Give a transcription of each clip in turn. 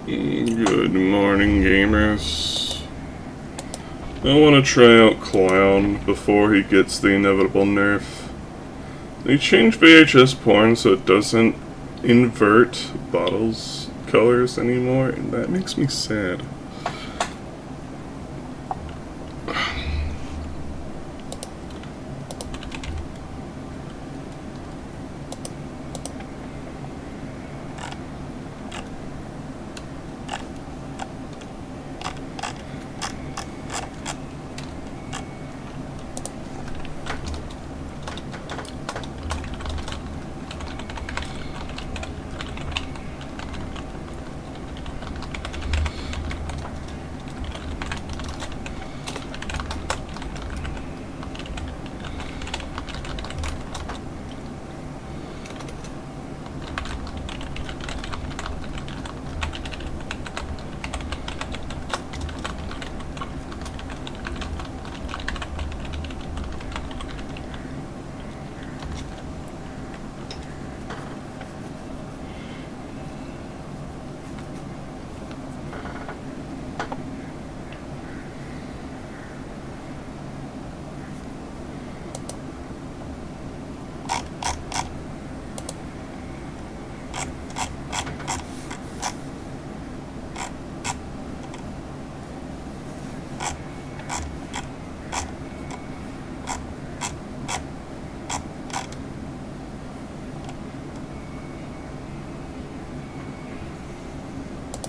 Good morning, gamers. I want to try out Clown before he gets the inevitable nerf. They changed VHS porn so it doesn't invert bottles colors anymore, and that makes me sad.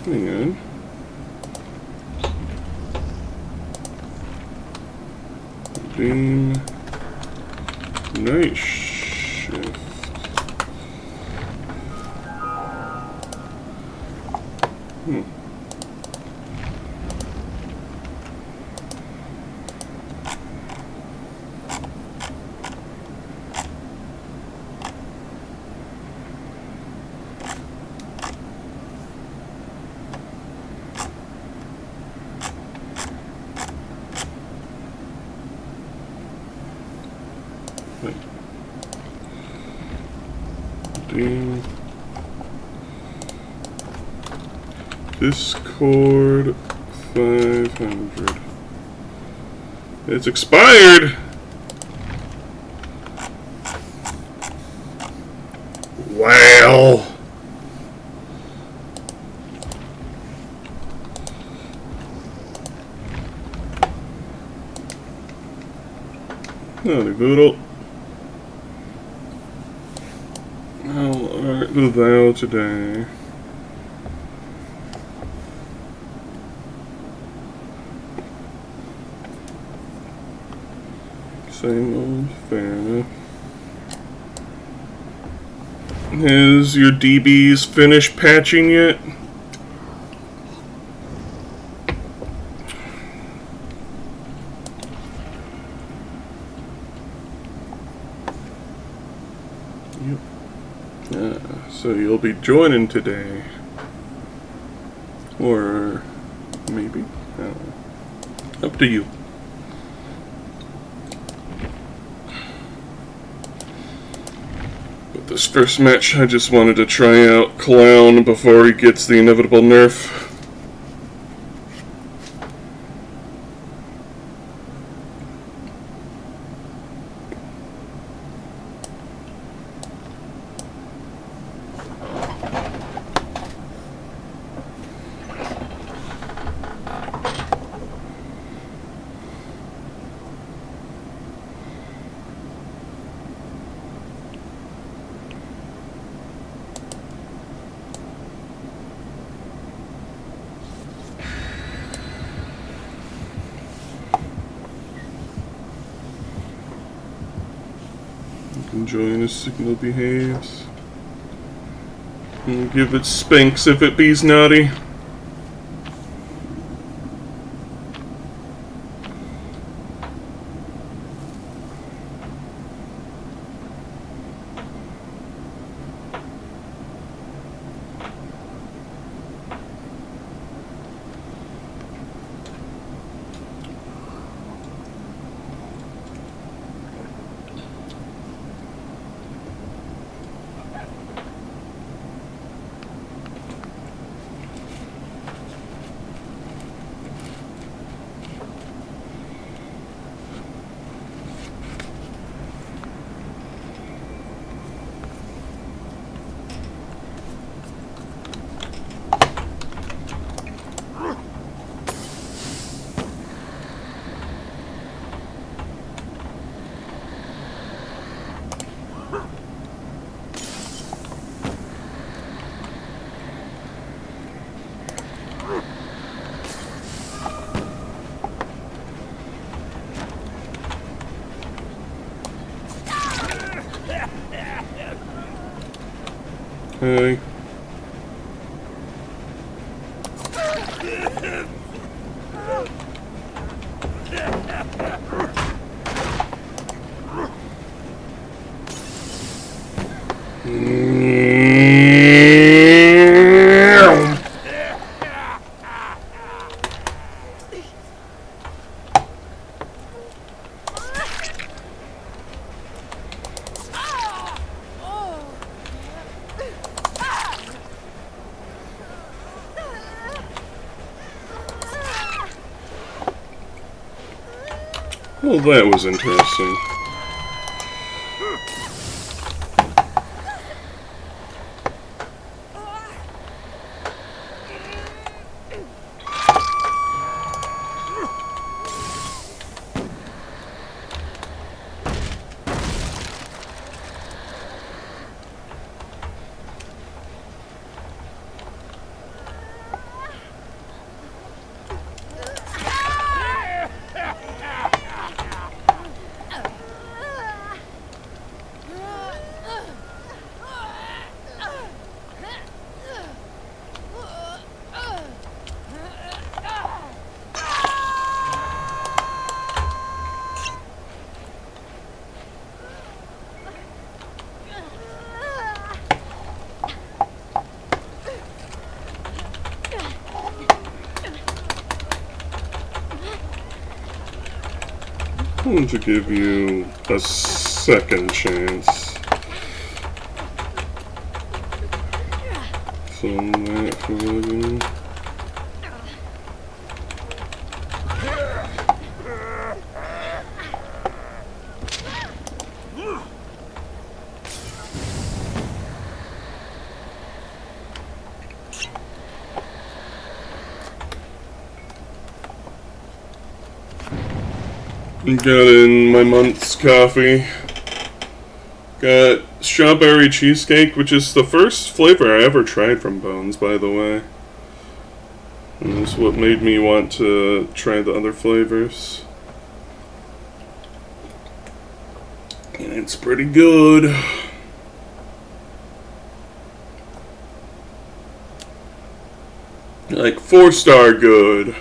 Hang on. Beam. Night shift. Discord 500. It's expired! Well. Howdy, Boodle. How art thou today? Same old, fair enough. Has your DBs finished patching yet? Yep. So you'll be joining today. Or maybe. I don't know. Up to you. This first match, I just wanted to try out Clown before he gets the inevitable nerf. Enjoying his signal behaves. And give it spanks if it be's naughty. Hey. Well, that was interesting. I'm going to give you a second chance. So that for Logan. Got in my month's coffee. Got strawberry cheesecake, which is the first flavor I ever tried from Bones, by the way. And this is what made me want to try the other flavors. And it's pretty good. Like 4-star good.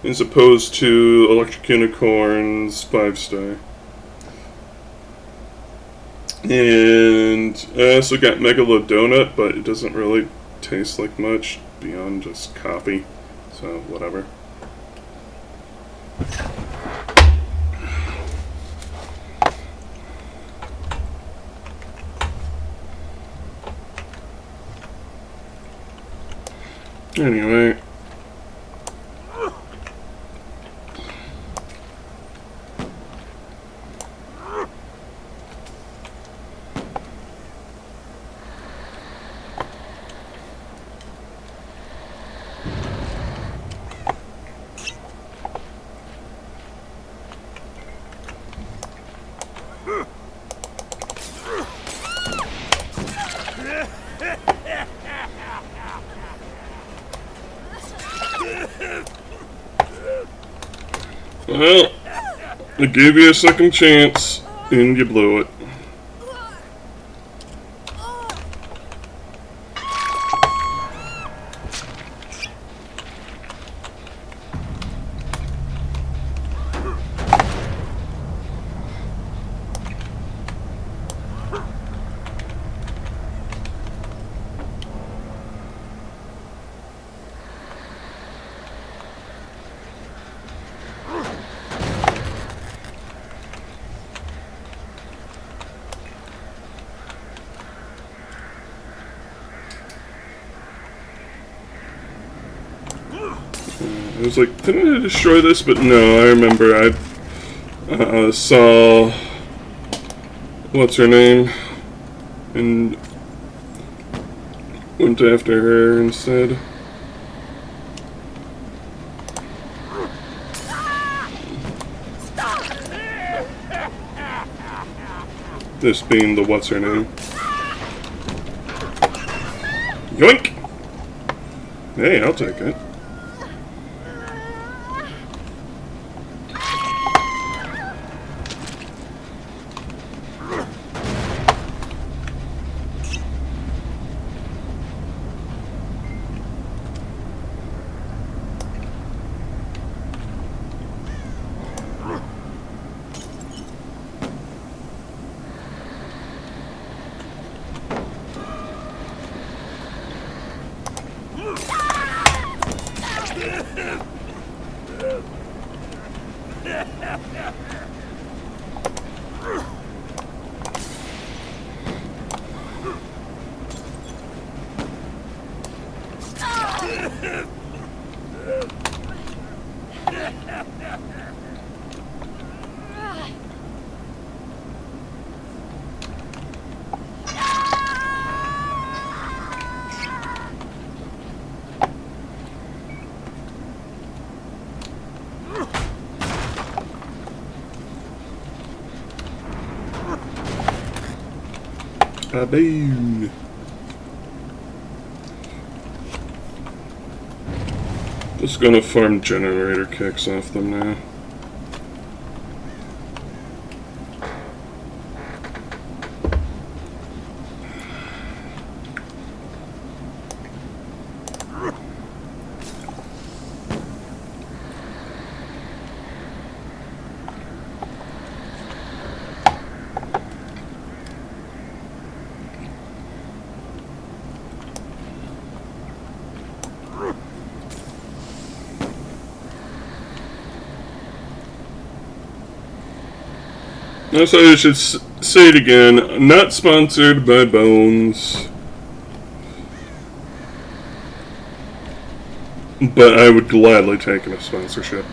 As opposed to Electric Unicorn's 5-star. And I also got Megalo Donut, but it doesn't really taste like much beyond just coffee. So, whatever. Anyway. Well, I gave you a second chance, and you blew it. I was like, didn't I destroy this? But no, I remember I saw, what's her name, and went after her instead. This being the what's her name. Yoink! Hey, I'll take it. Boom. Just gonna farm generator kicks off them now. So I should say it again, not sponsored by Bones, but I would gladly take a sponsorship.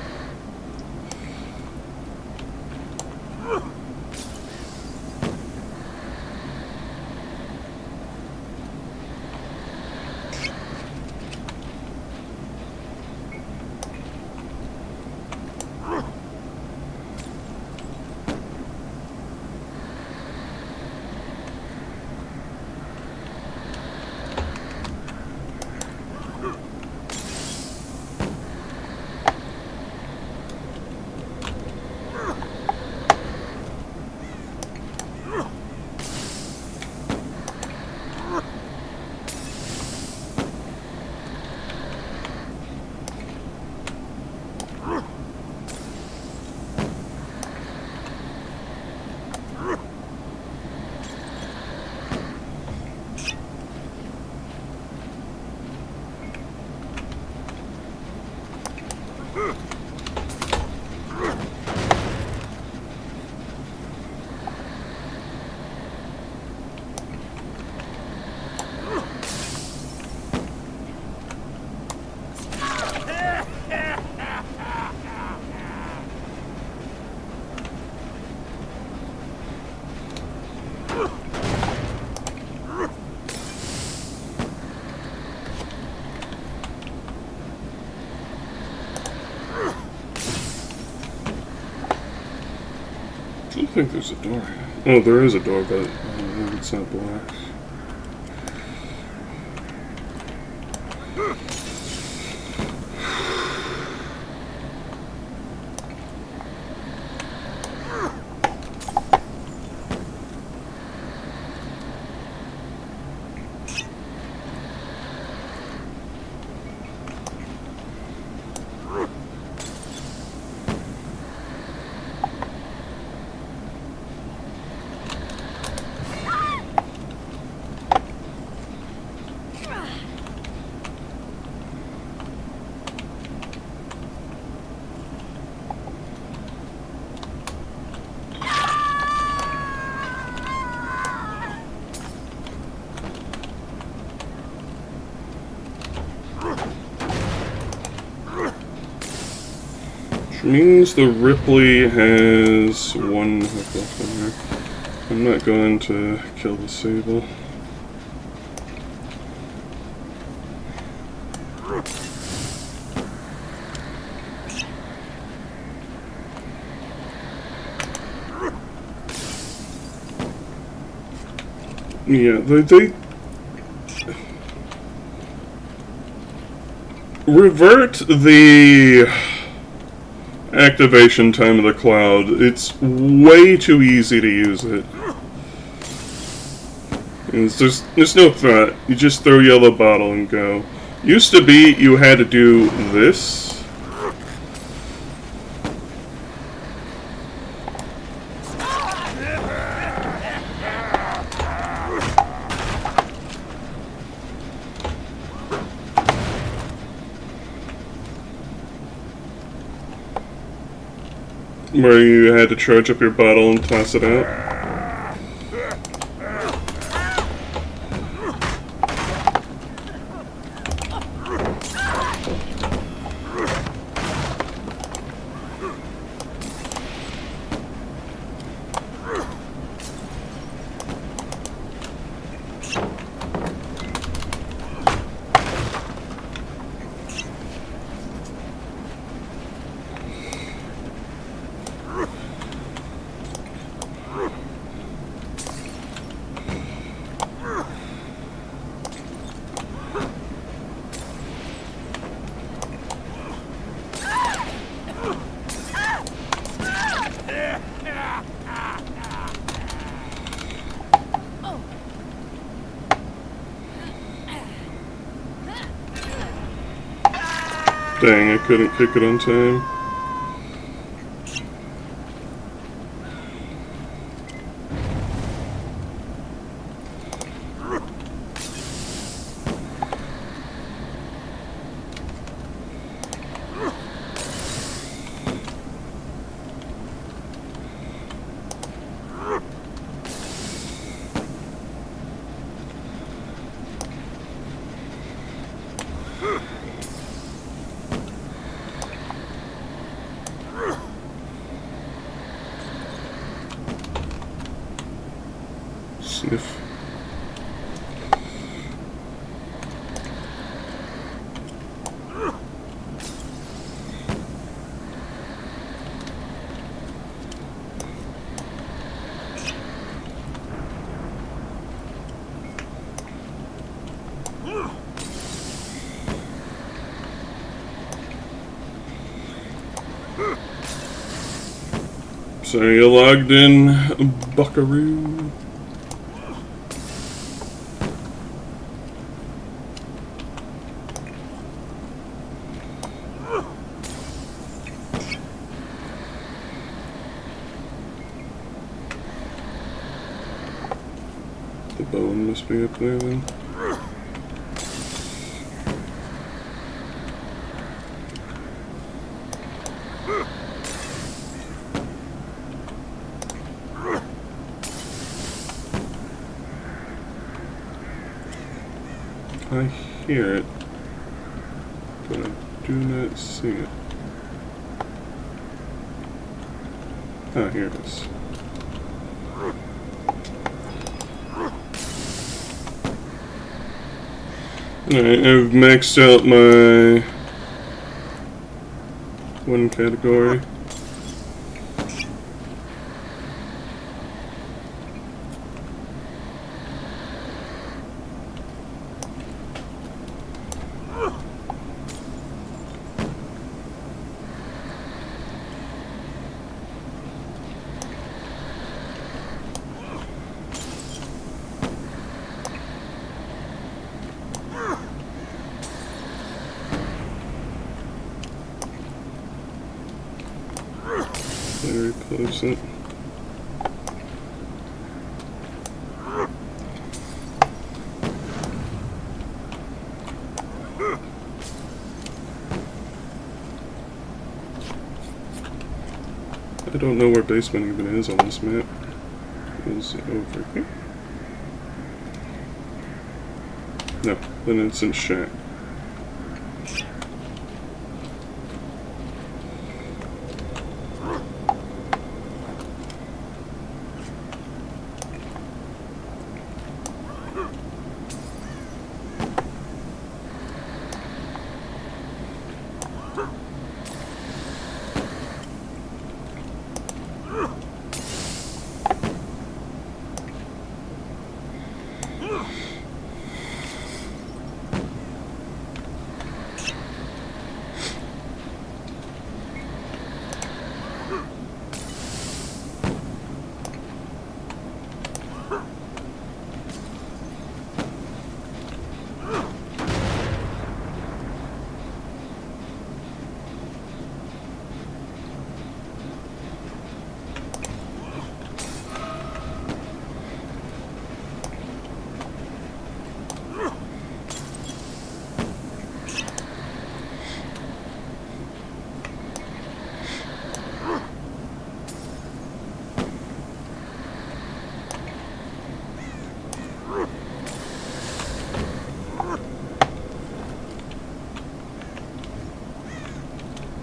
I don't think there's a door. Oh, there is a door, but it's not black. Which means the Ripley has one hook left on there. I'm not going to kill the Sable. Yeah, they revert the activation time of the cloud. It's way too easy to use it. There's no threat. You just throw yellow bottle and go. Used to be you had to do this. Where you had to charge up your bottle and toss it out. Dang, I couldn't kick it on time. Sniff. So you logged in, buckaroo. The bone must be up there then. I hear it, but I do not see it. Ah, here it is. Alright, I've maxed out my one category. Very pleasant. I don't know where basement even is on this map. Is it over here? No, then it's in shack.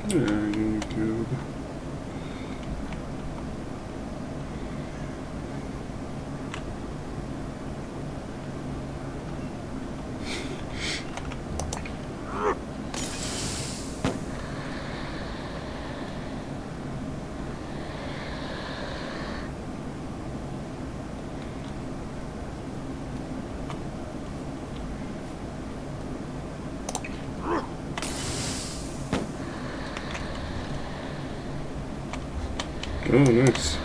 There, YouTube. Oh, nice.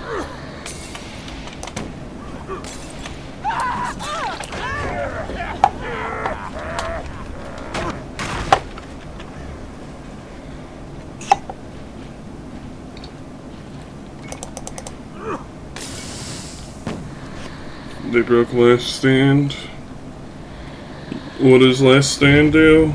They broke last stand. What does last stand do?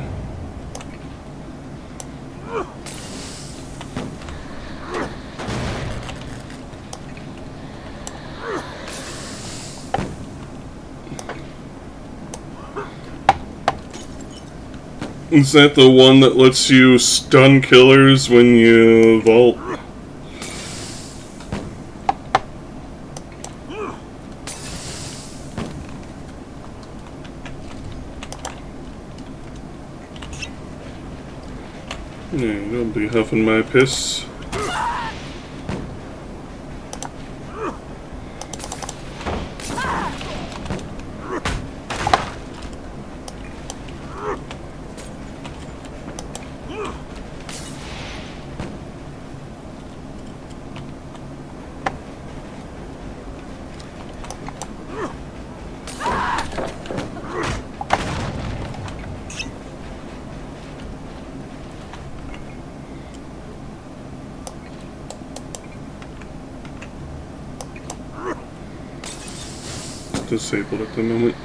Is that the one that lets you stun killers when you vault? Yeah, don't be huffing my piss. Disabled at the moment.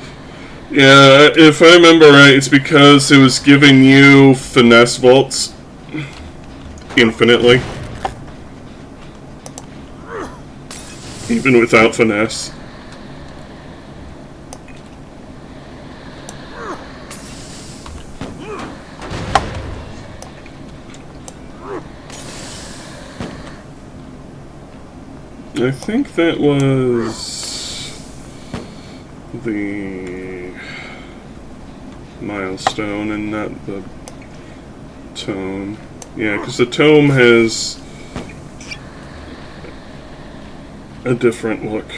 Yeah, if I remember right, it's because it was giving you finesse vaults infinitely. Even without finesse. I think that was the milestone and not the tome. Yeah, because the tome has a different look.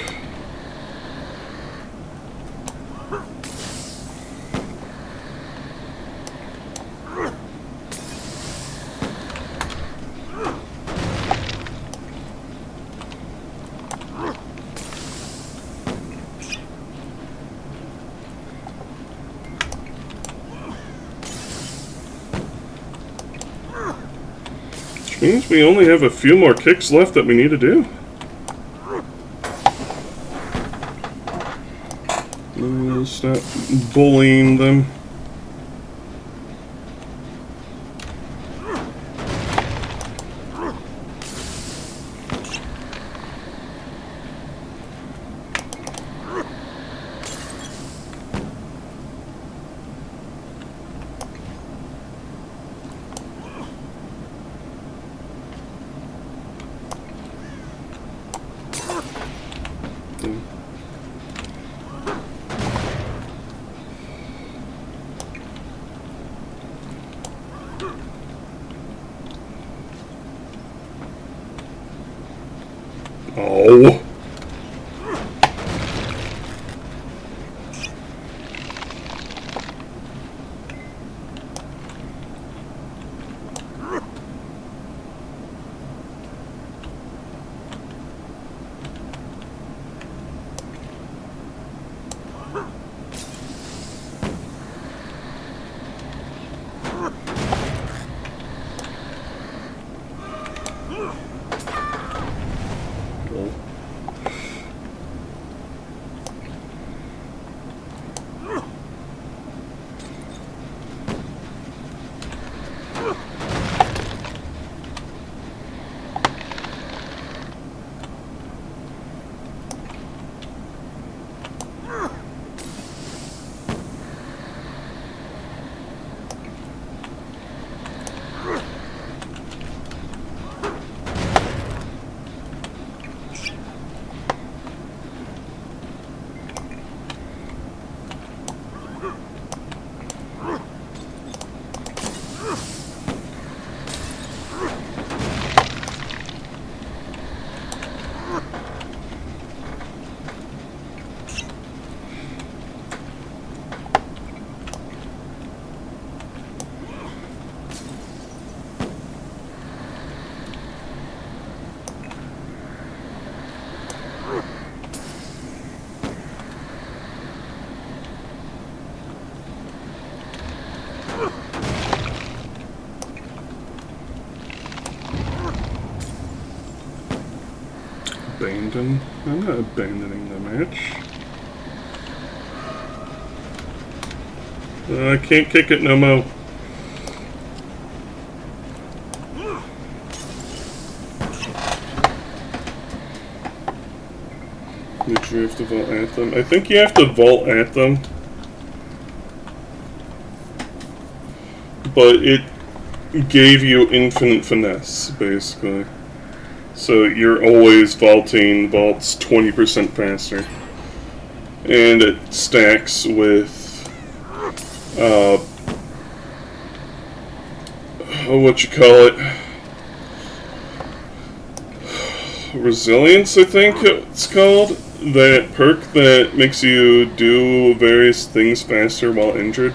Means we only have a few more kicks left that we need to do. We'll stop bullying them. Oh. abandon? I'm not abandoning the match. I can't kick it no more. Did you have to vault at them? I think you have to vault at them. But it gave you infinite finesse, basically. So you're always vaulting vaults 20% faster. And it stacks with what you call it? Resilience, I think it's called. That perk that makes you do various things faster while injured.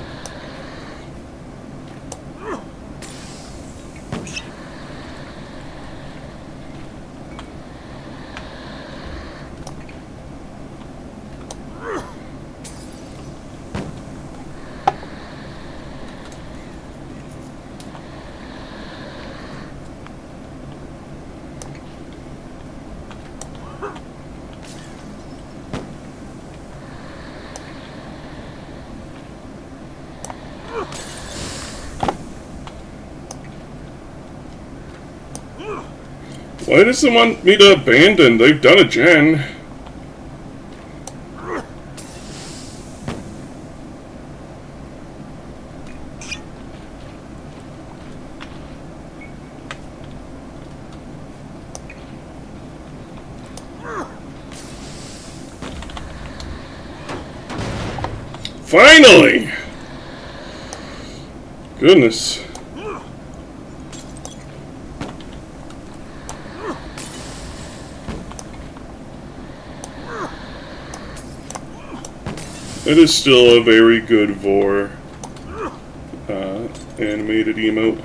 Why does it want me to abandon? They've done it, Jen. Finally! Goodness. It is still a very good Vor animated emote.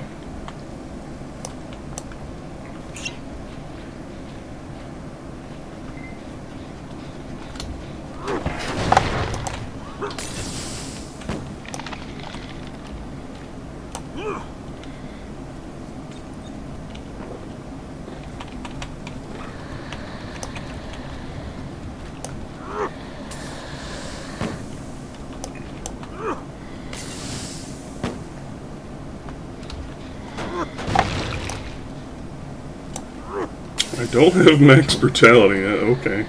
I don't have max brutality yet, okay.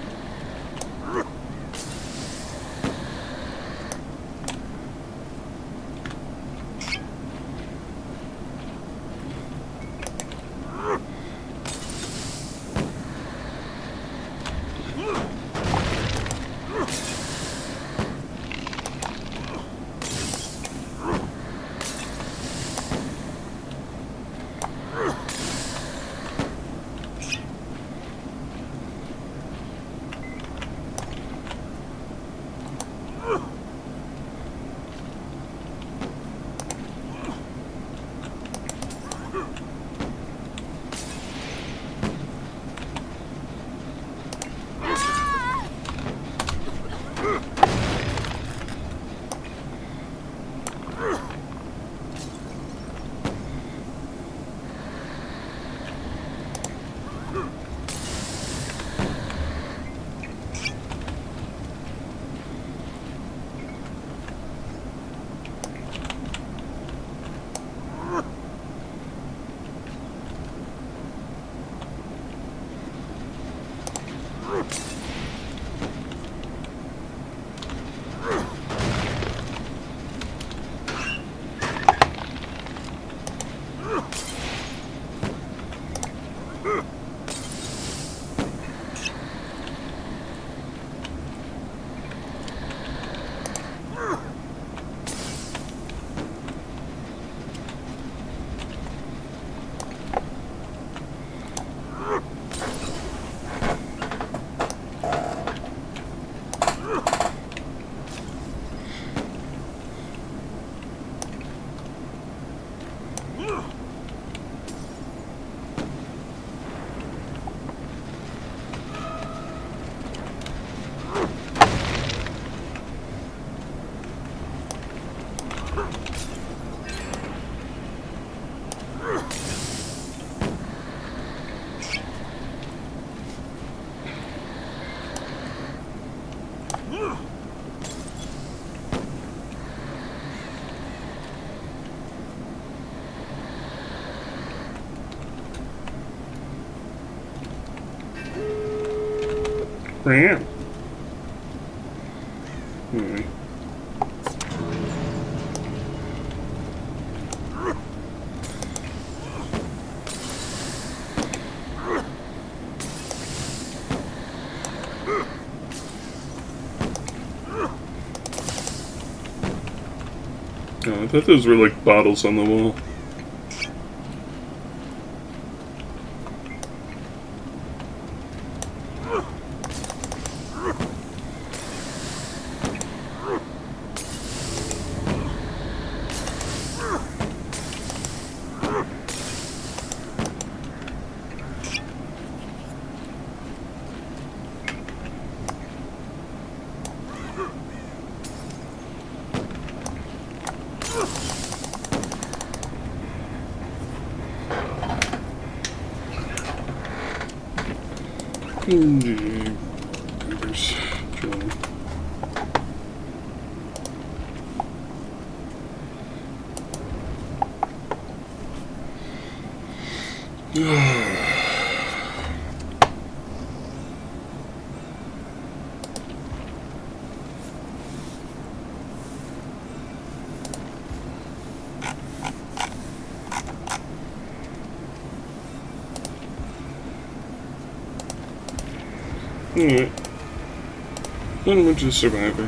Ram. Anyway. Oh, I thought those were like bottles on the wall. Alright. Onward to Survivor.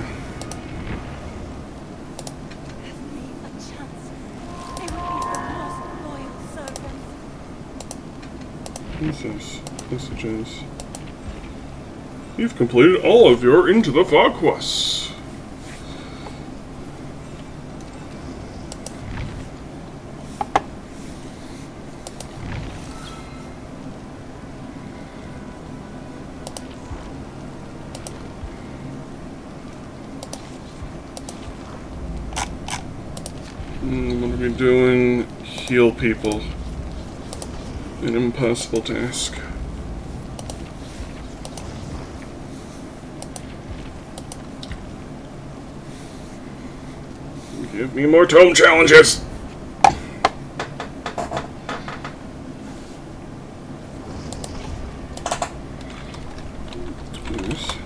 What's this? Messages. You've completed all of your Into the Fog quests. What are we doing? Heal people. An impossible task. Give me more tome challenges! Yes.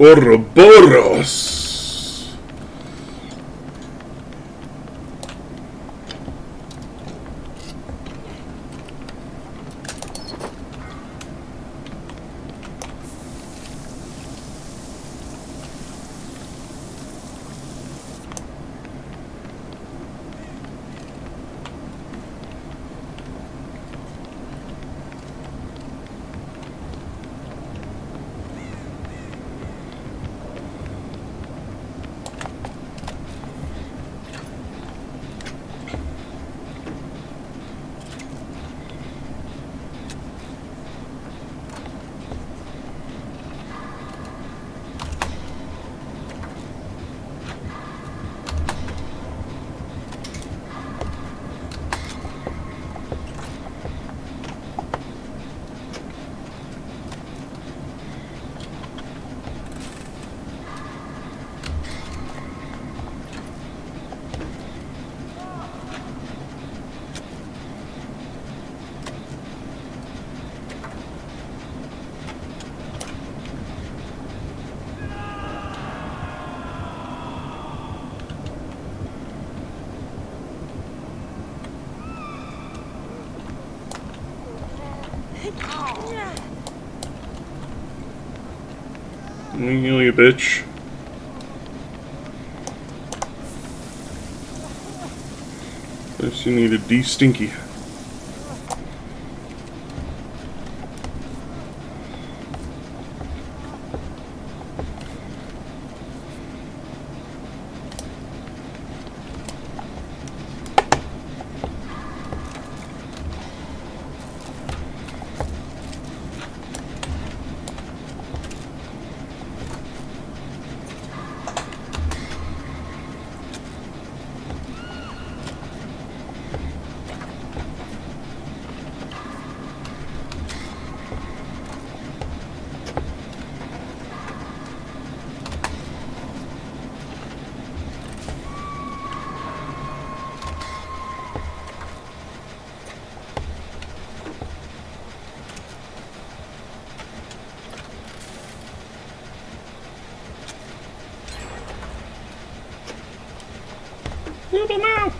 Ouroboros! Let me heal you, bitch. First you need a de-stinky. Little now.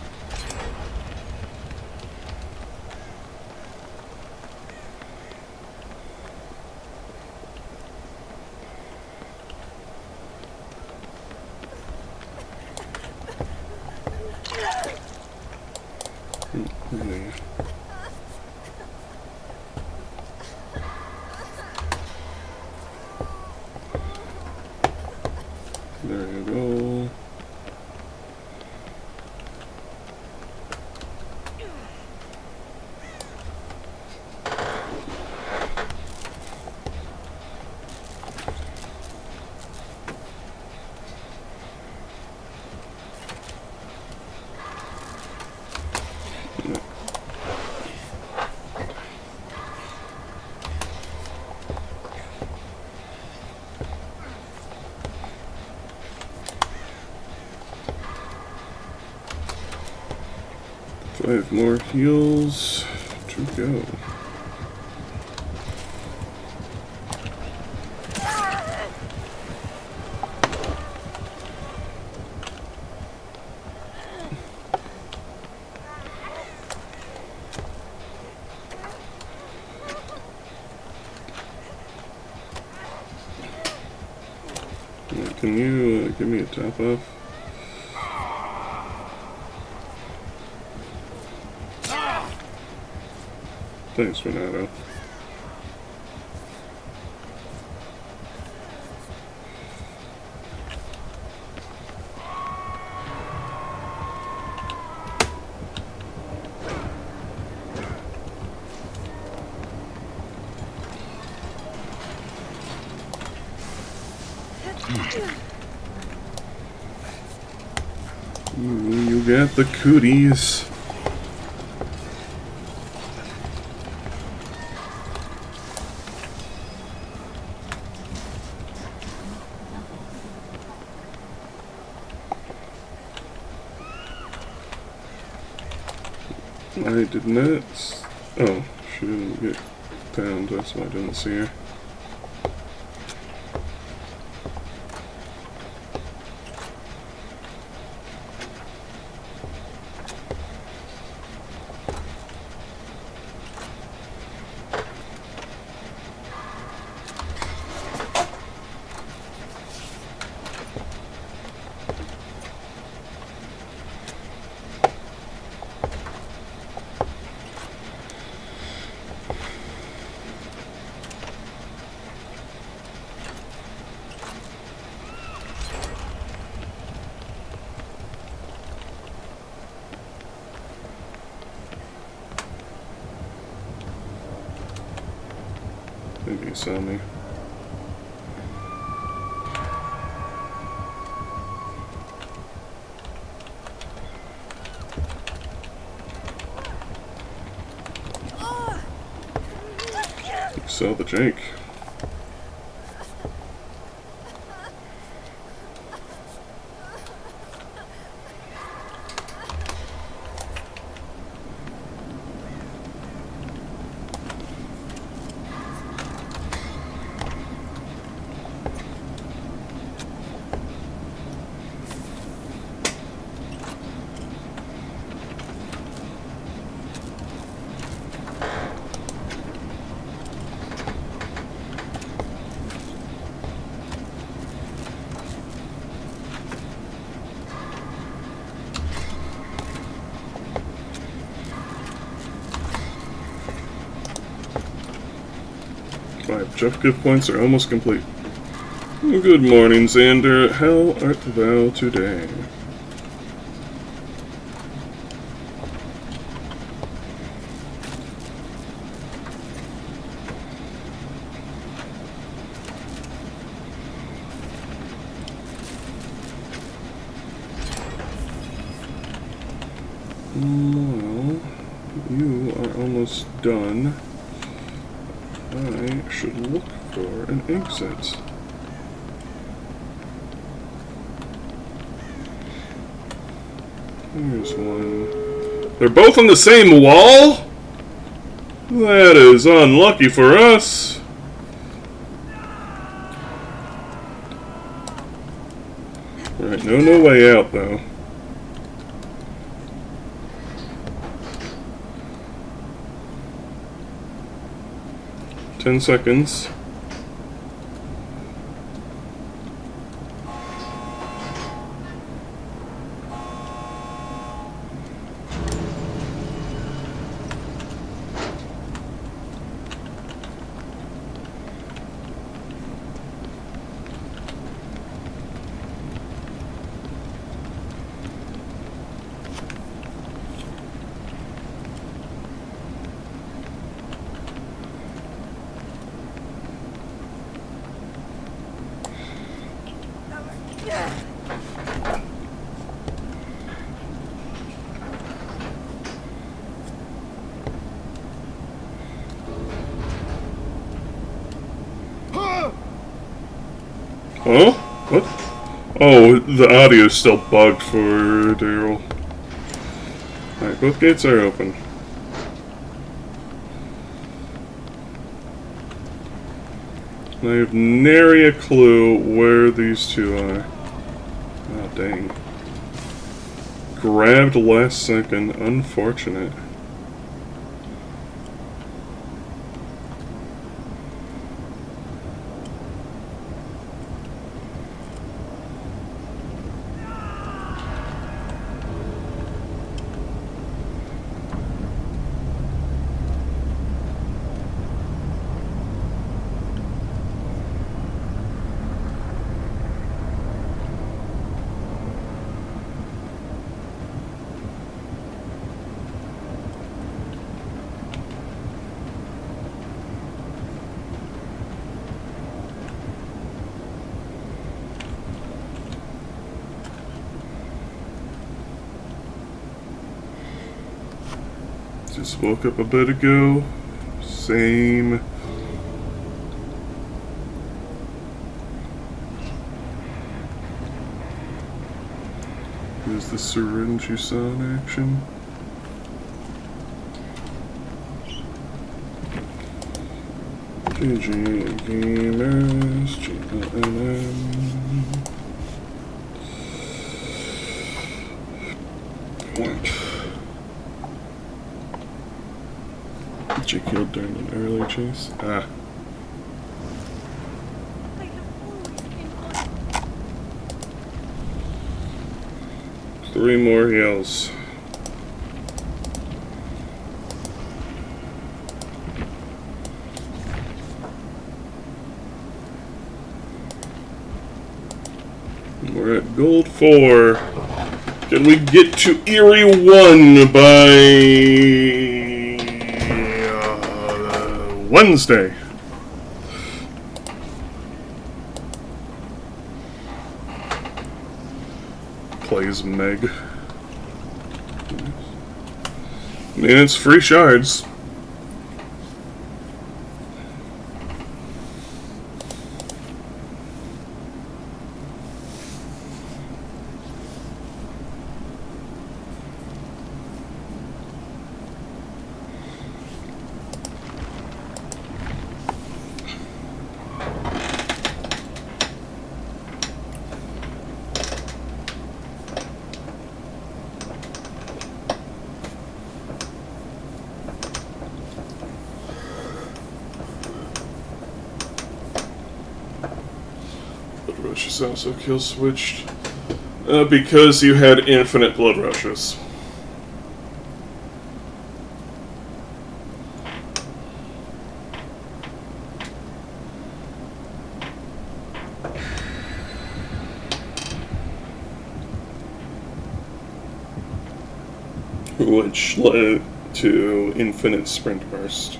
There you go. Five more heals to go. Can you give me a top off? Thanks, Renato. You get the cooties. I did not. Oh, she didn't get downed, that's why I didn't see her. Maybe you saw me. You saw the Jake. Objective points are almost complete. Good morning, Xander. How art thou today? Well, you are almost done. I should look for an exit. Here's one. They're both on the same wall? That is unlucky for us. Alright, no way out though. Seconds. Huh? What? Oh, the audio's still bugged for Daryl. Alright, both gates are open. I have nary a clue where these two are. Oh, dang. Grabbed last second. Unfortunate. Just woke up a bit ago. Same. Here's the syringe you saw in action. GG Gamers, GLM. Point. Get you killed during an early chase? Ah. Three more yells. We're at gold 4. Can we get to Erie 1 by Wednesday? Plays Meg. I mean, it's free shards. Rushes also kill switched because you had infinite blood rushes. which led to infinite sprint burst.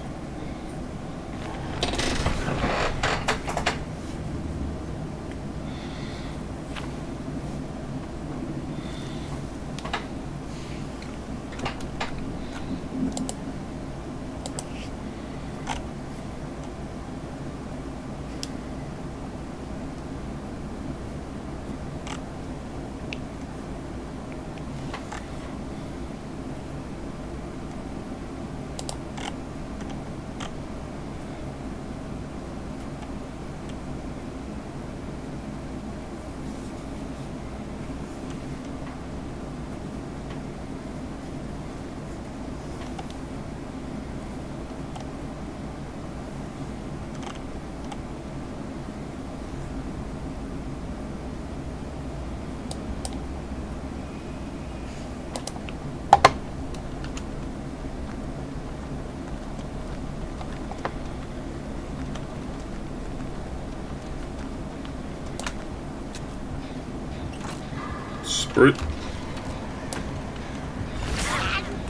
Sprint.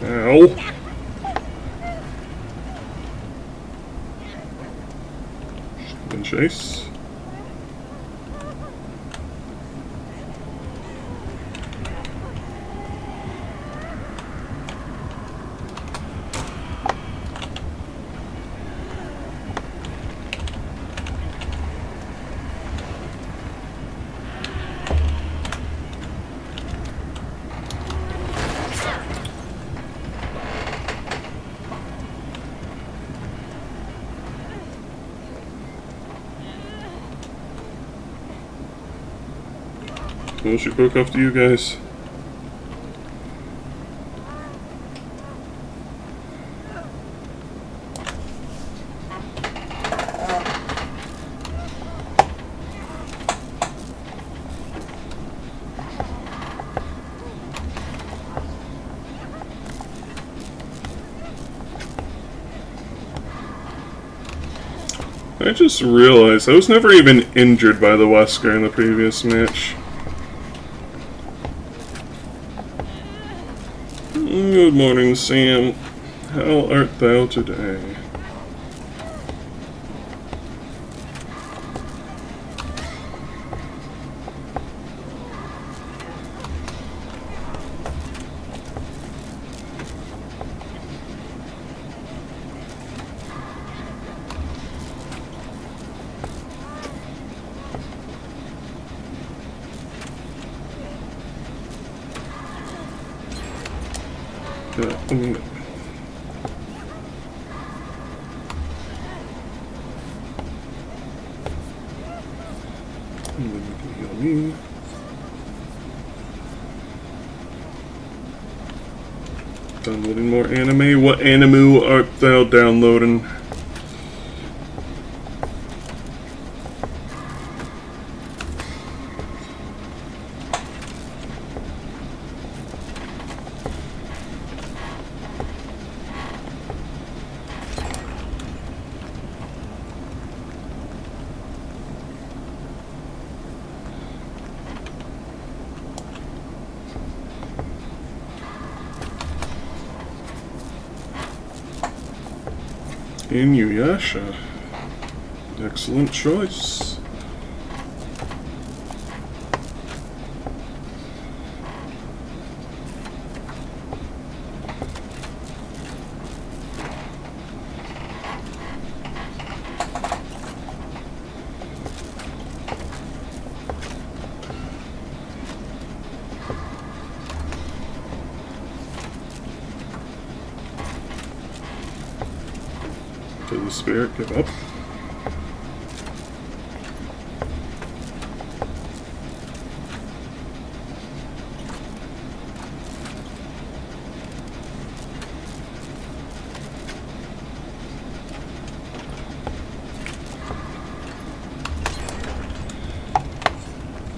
Ow. And chase. Well, she broke off to you guys. I just realized I was never even injured by the Wesker in the previous match. Good morning, Sam. How art thou today? Downloading more anime. What anime art thou downloading? Inuyasha. Excellent choice. Did the spirit give up?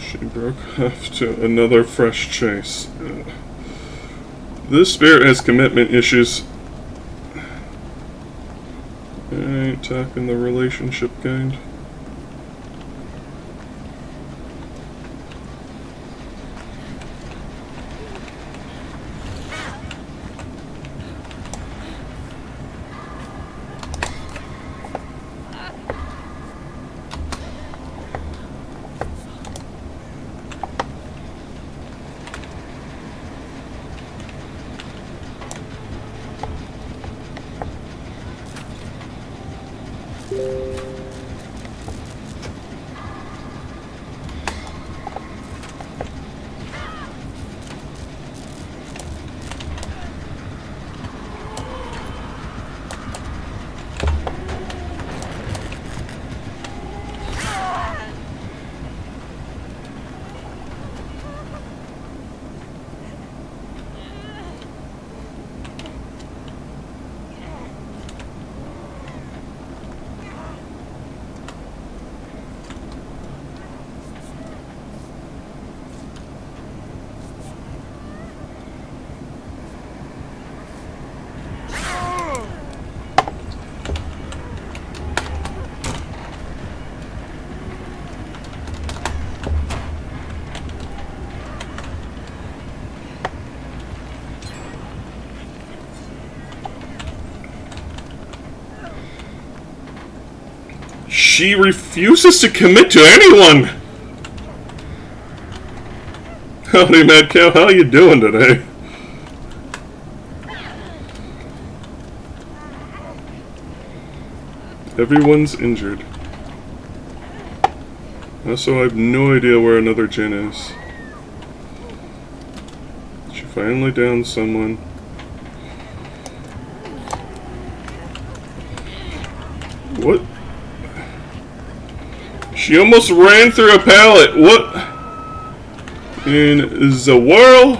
She broke off to another fresh chase. This spirit has commitment issues. Alright, tapping the relationship guide. She refuses to commit to anyone! Howdy, Mad Cow, how you doing today? Everyone's injured. Also, I have no idea where another Jin is. She finally downed someone. What? She almost ran through a pallet. What? In the world?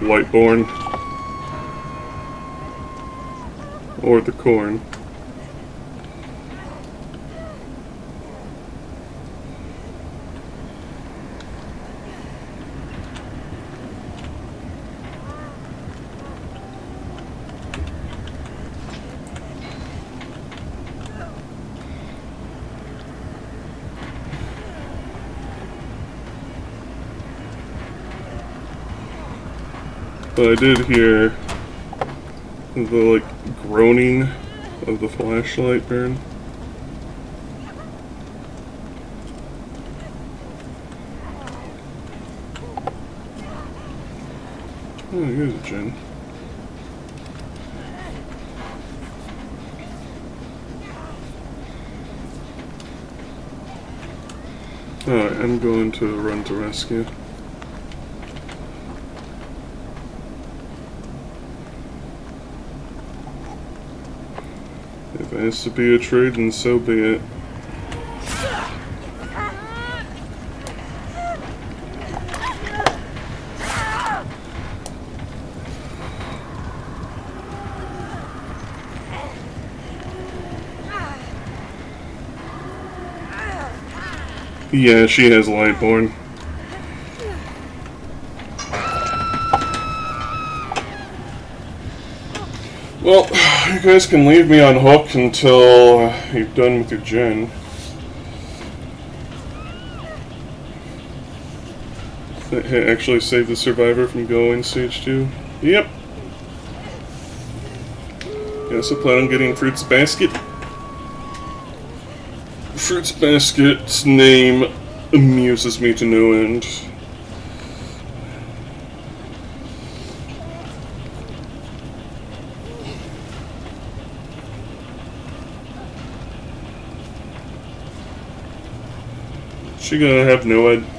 Lightborn. Or the corn. But I did hear the, like, groaning of the flashlight burn. Oh, here's a Jin. Alright, I'm going to run to rescue. If it has to be a trade, then so be it. Yeah, she has Lightborn. Well, you guys can leave me on hook until you're done with your Jin. Hey, actually save the survivor from going stage 2? Yep. Guess I plan on getting Fruits Basket. Fruits Basket's name amuses me to no end. She gonna have no idea.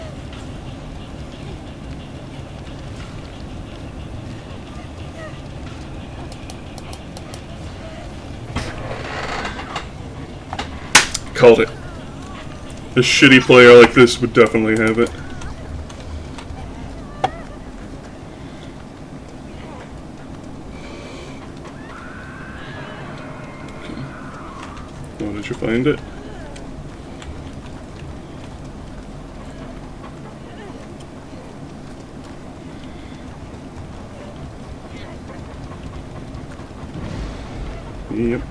Called it. A shitty player like this would definitely have it. Oh, did you find it? Yep.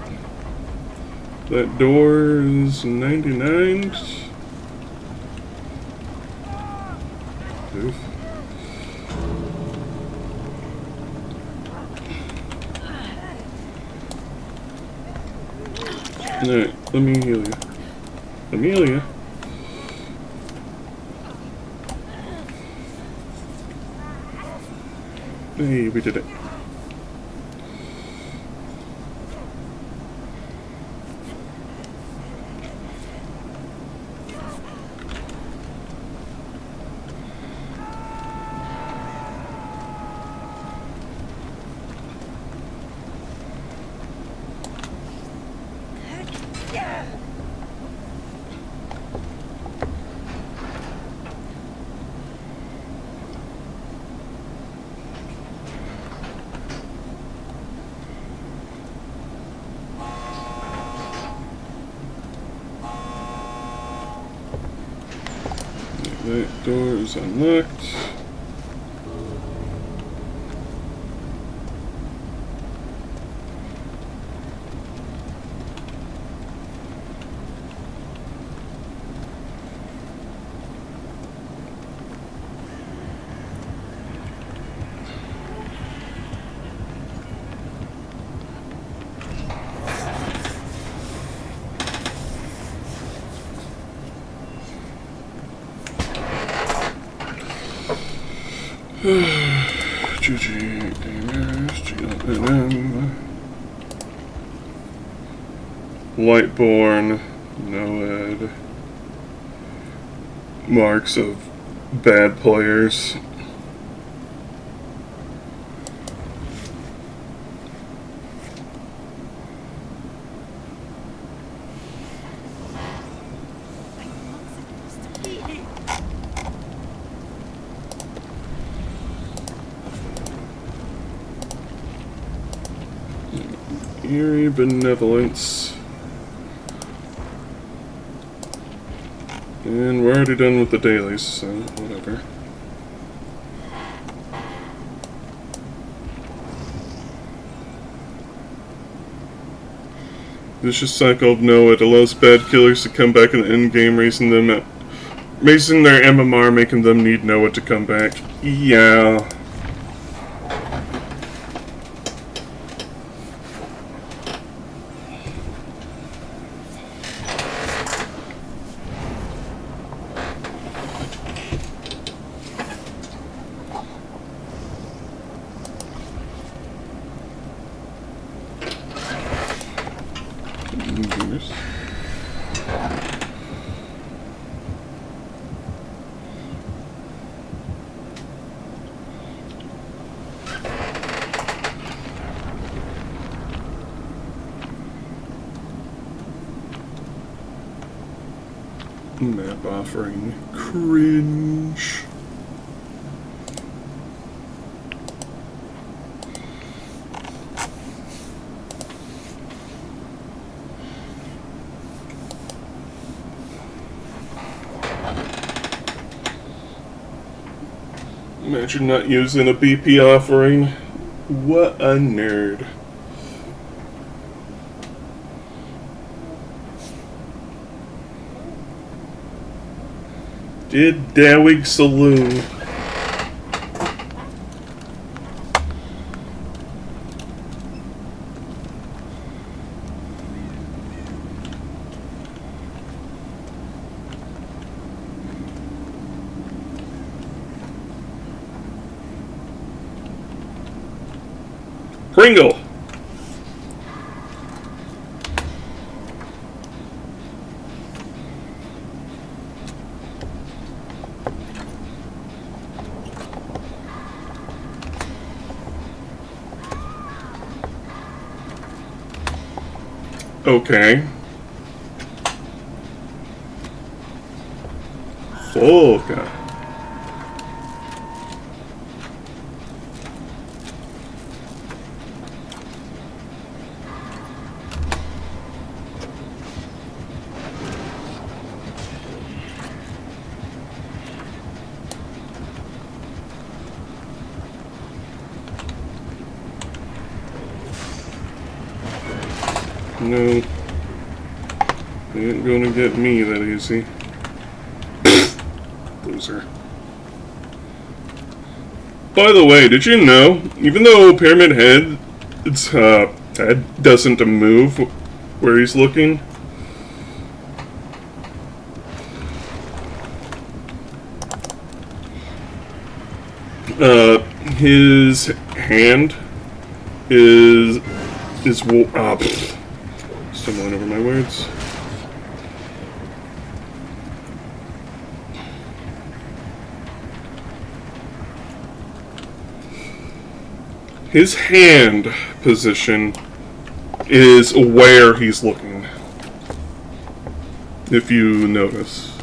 That door is 99. Oof. Alright, let me heal you. Let me heal you. Hey, we did it. That door is unlocked. GG Gamers, GLNM. Lightborn, Noed. Marks of bad players. Eerie Benevolence. And we're already done with the dailies, so whatever. Vicious Cycle of Noah. It allows bad killers to come back in the endgame, raising their MMR, making them need Noah to come back. Yeah. Map offering. Cringe. Imagine not using a BP offering. What a nerd. Did Dawig Saloon. Pringle. Okay. Volga. No. They ain't gonna get me that easy. Loser. By the way, did you know, even though Pyramid Head's head doesn't move where he's looking, his hand is stumbling over my words. His hand position is where he's looking. If you notice,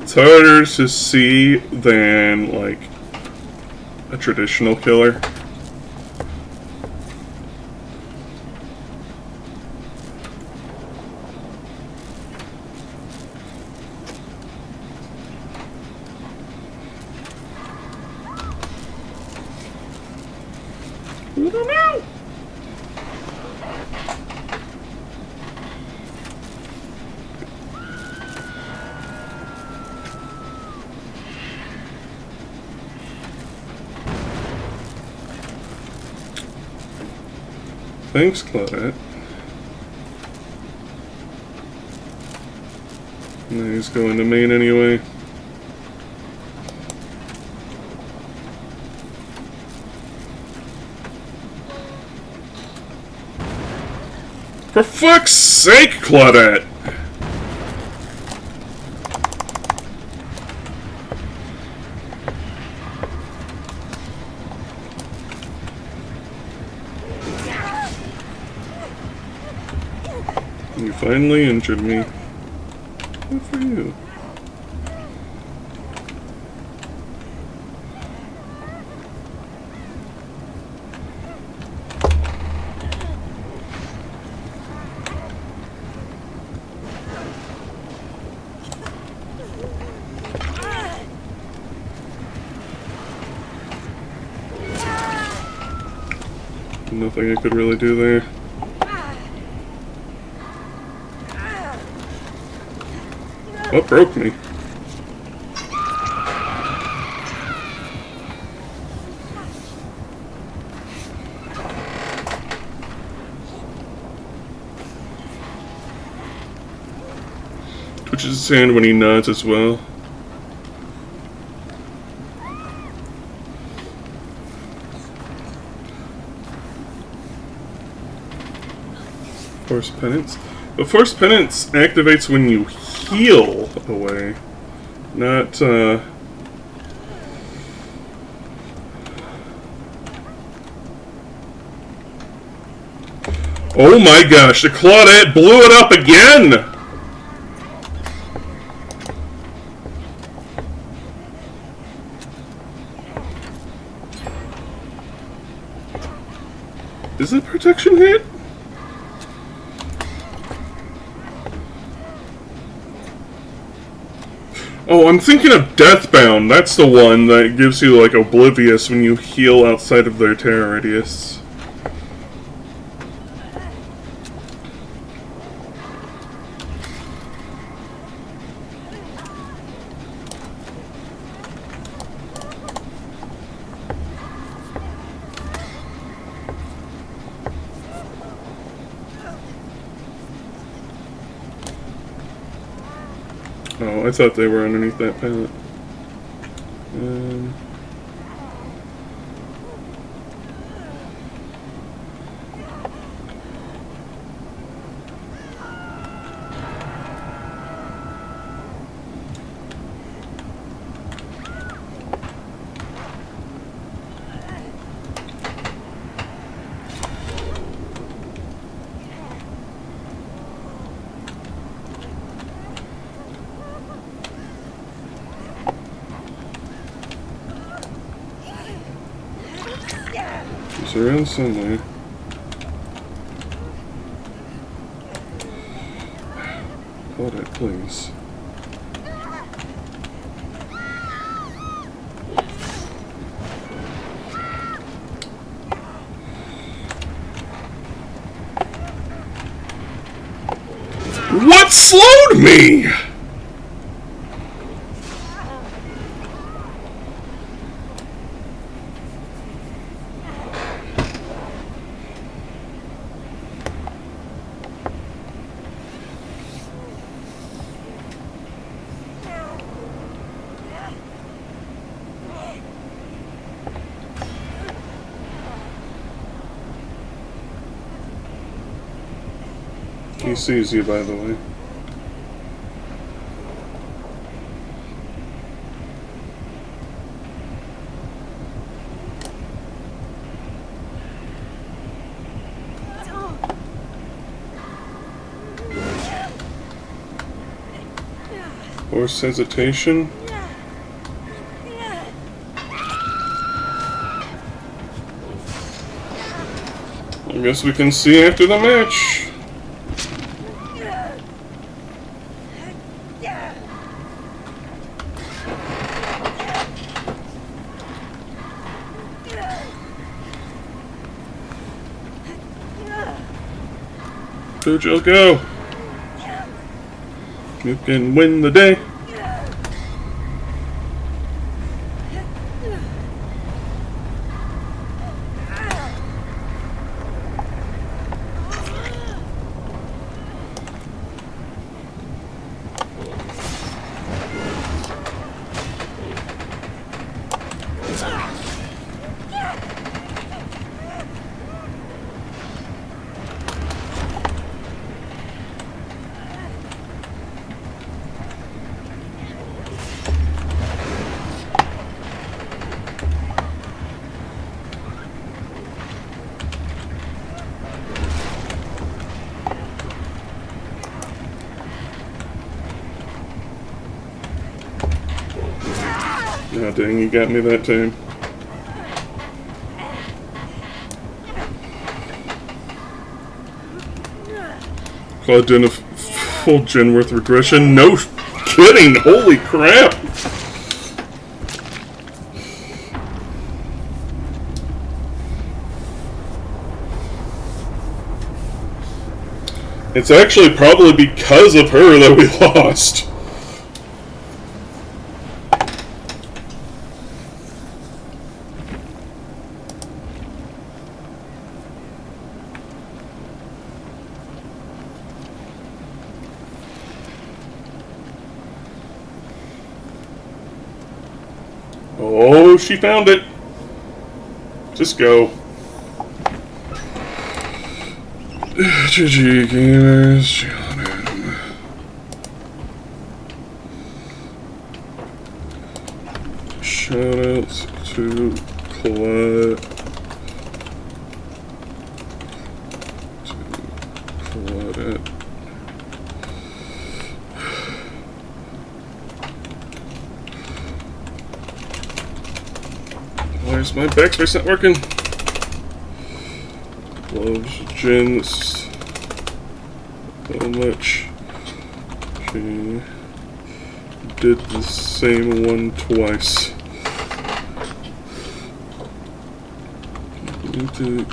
it's harder to see than like a traditional killer. Thanks, Claudette. No, he's going to main anyway. For fuck's sake, Claudette! You finally injured me. Good for you. Nothing I could really do there. What broke me? Twitches his hand when he nods as well. Force Penance. But Force Penance activates when you heal away, not, Oh my gosh, the Claudette blew it up again! Is it protection hit? Oh, I'm thinking of Deathbound. That's the one that gives you, like, Oblivious when you heal outside of their terror radius. Oh, I thought they were underneath that pallet. It's around somewhere. Hold it, please. What slowed me? He sees you, by the way. Force hesitation. I guess we can see after the match. Jojo, go! You can win the day. Oh dang, you got me that time. Claude doing a full Genworth regression. No kidding! Holy crap! It's actually probably because of her that we lost. Oh, she found it. Just go. GG gamers, shoutouts to Claudette. Why is my backspace not working? Loves Jen so much. She did the same one twice. You do.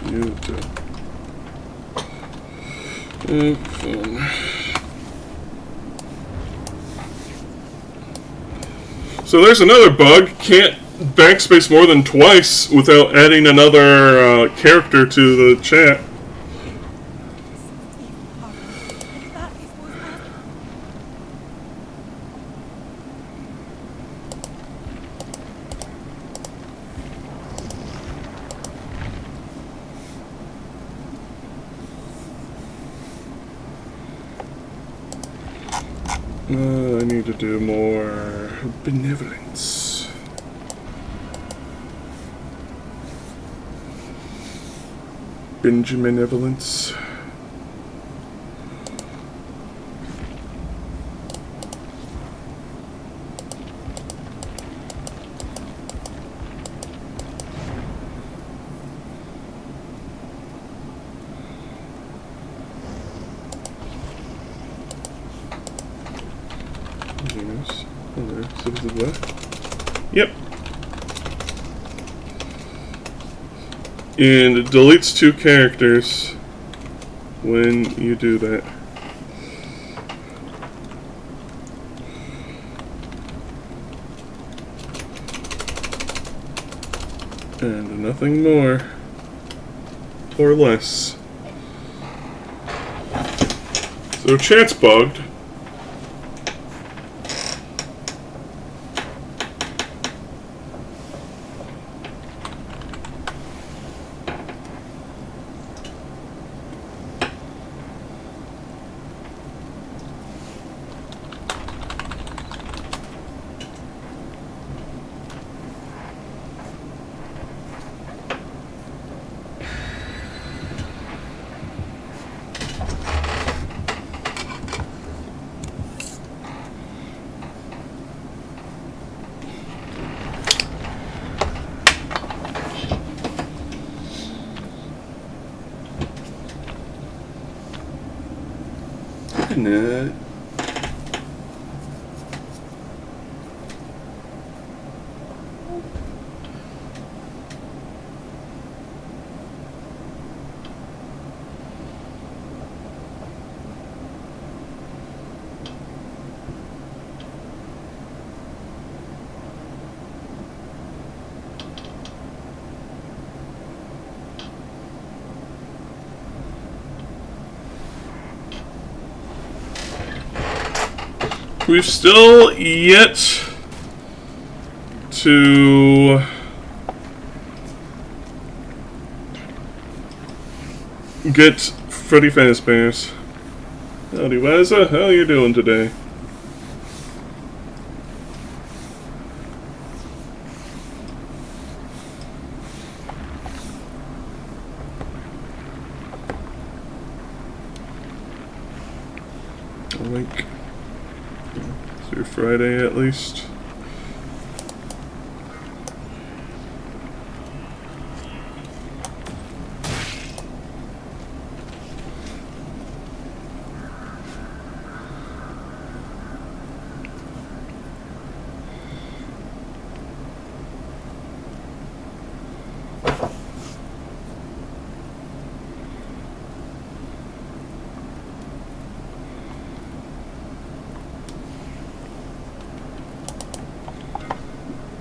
So there's another bug. Can't backspace more than twice without adding another character to the chat. I need to do more benevolence. Benjamin benevolence. Yep. And it deletes 2 characters when you do that. And nothing more or less. So chat's bugged. Nut. We've still yet to get Freddy Fazbear's. Howdy, Wazza. How you doing today? Awake. Through Friday at least.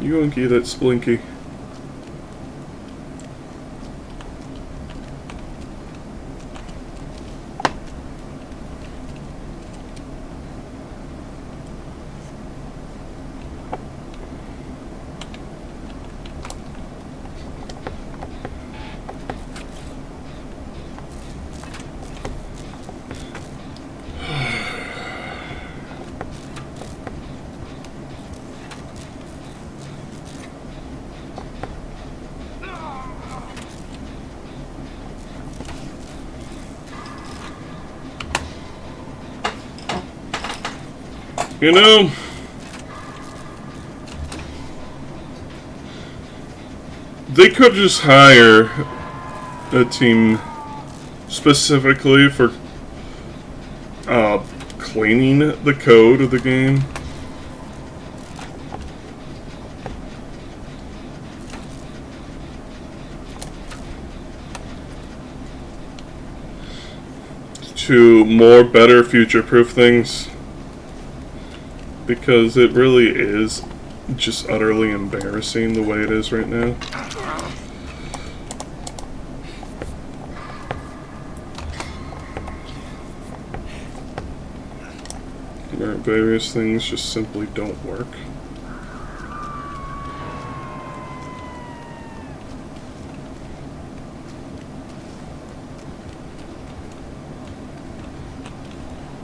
Yoinky, that Splinky. You know, they could just hire a team specifically for cleaning the code of the game. To more better future-proof things. Because it really is just utterly embarrassing the way it is right now. Where various things just simply don't work.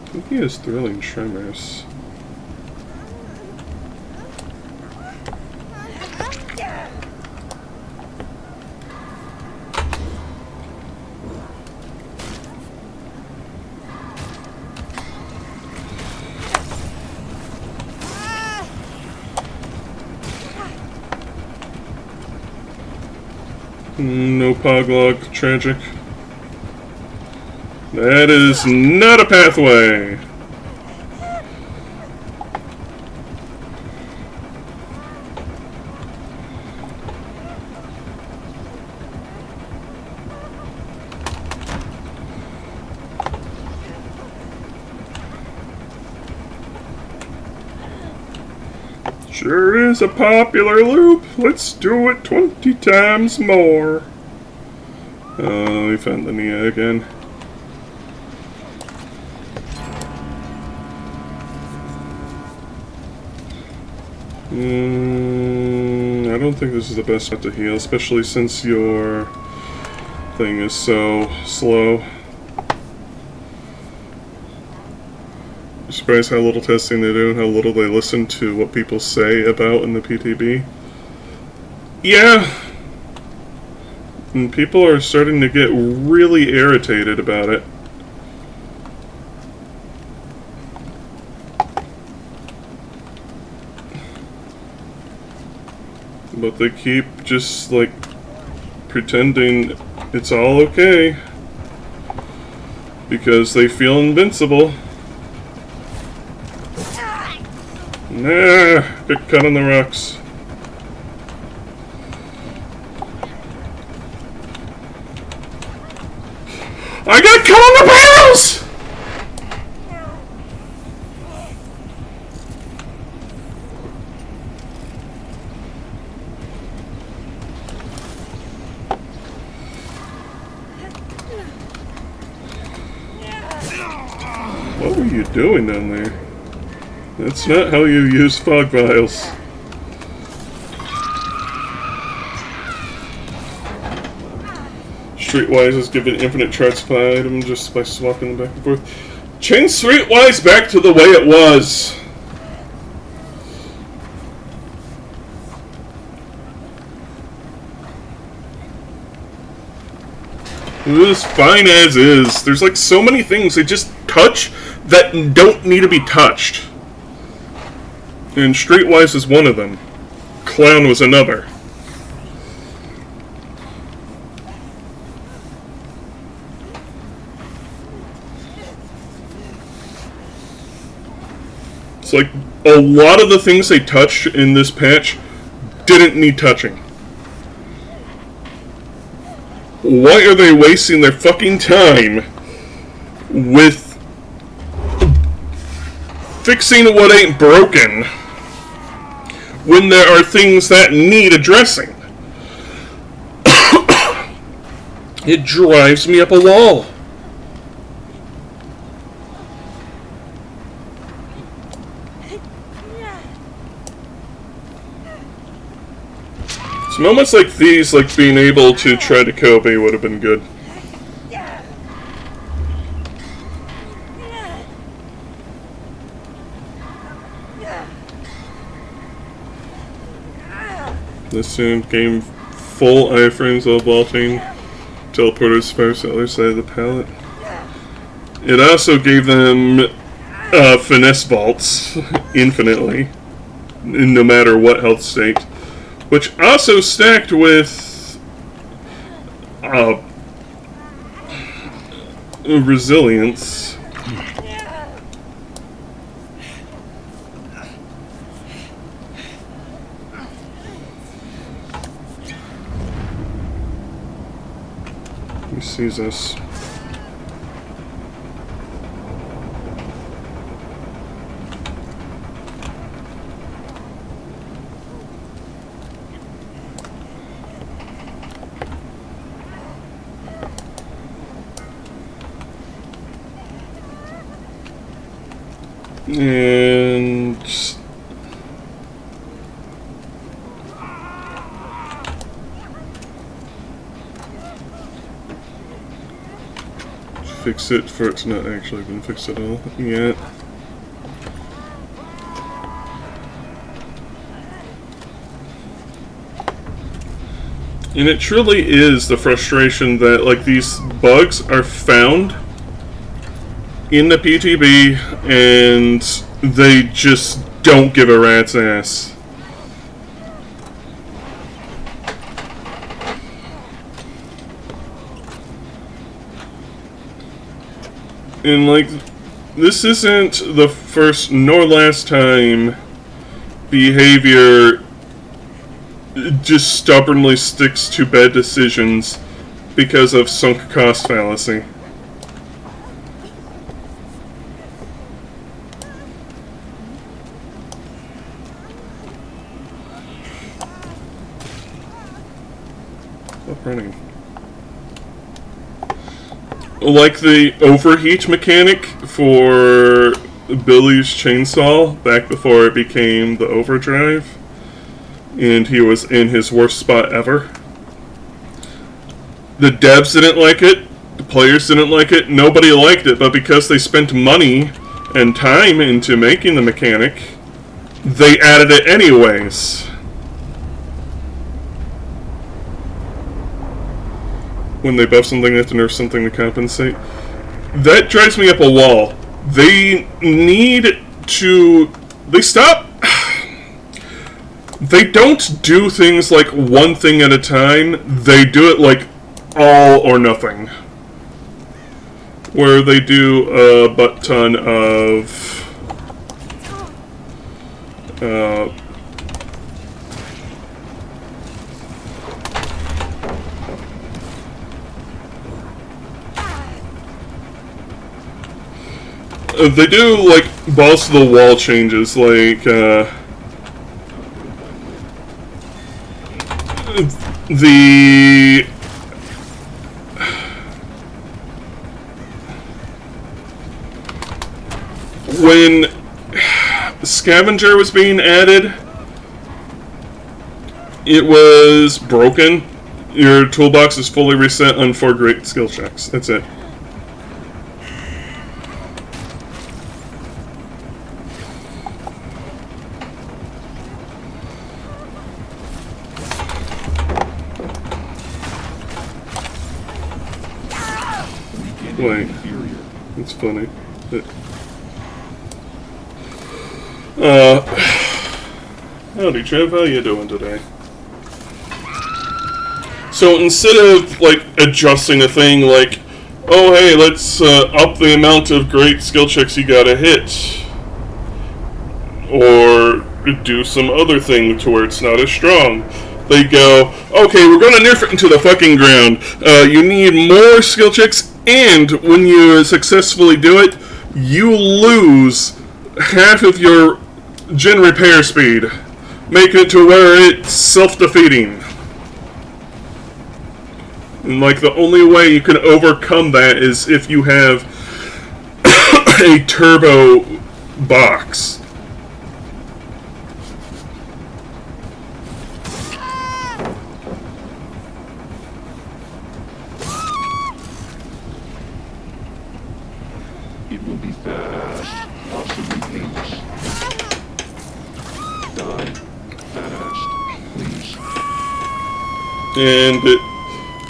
I think he has thrilling tremors. No Poglog, tragic. That is not a pathway! Sure is a popular loop. Let's do it 20 times more. Oh, we found the Nia again. I don't think this is the best spot to heal, especially since your thing is so slow. I'm surprised how little testing they do and how little they listen to what people say about in the PTB. Yeah! And people are starting to get really irritated about it. But they keep just, like, pretending it's all okay. Because they feel invincible. Nah, get cut on the rocks. I got cut on the barrels! What were you doing down there? That's not how you use fog vials. Streetwise is given infinite chart supply item just by swapping them back and forth. Change Streetwise back to the way it was. It is fine as is. There's like so many things they just touch that don't need to be touched. And Streetwise is one of them. Clown was another. It's like a lot of the things they touched in this patch didn't need touching. Why are they wasting their fucking time with fixing what ain't broken when there are things that need addressing. It drives me up a wall. So moments like these, like being able to try to Kobe, would have been good. This soon game full iframes while vaulting. Teleporters sparse on the other side of the pallet. It also gave them finesse vaults infinitely, no matter what health state, which also stacked with resilience. He sees us. And fix it for it's not actually been fixed at all yet. And it truly is the frustration that like these bugs are found in the PTB and they just don't give a rat's ass. And like, this isn't the first nor last time behavior just stubbornly sticks to bad decisions because of sunk cost fallacy. Stop running. Like the overheat mechanic for Billy's chainsaw back before it became the overdrive, and he was in his worst spot ever. The devs didn't like it, the players didn't like it, nobody liked it, but because they spent money and time into making the mechanic, they added it anyways. When they buff something, they have to nerf something to compensate. That drives me up a wall. They need to... They stop... They don't do things like one thing at a time. They do it like all or nothing. Where they do a butt ton of... they do, like, balls to the wall changes, like, the... When Scavenger was being added, it was broken. Your toolbox is fully reset on 4 great skill checks. That's it. Wait, it's funny. Howdy, Trev. How you doing today? So instead of like adjusting a thing like, oh hey, let's up the amount of great skill checks you gotta hit, or do some other thing to where it's not as strong, they go, okay, we're gonna nerf it into the fucking ground. You need more skill checks. And when you successfully do it, you lose half of your gen repair speed. making it to where it's self-defeating. And like the only way you can overcome that is if you have a turbo box. It will be fast, possibly painless. Die fast, please. And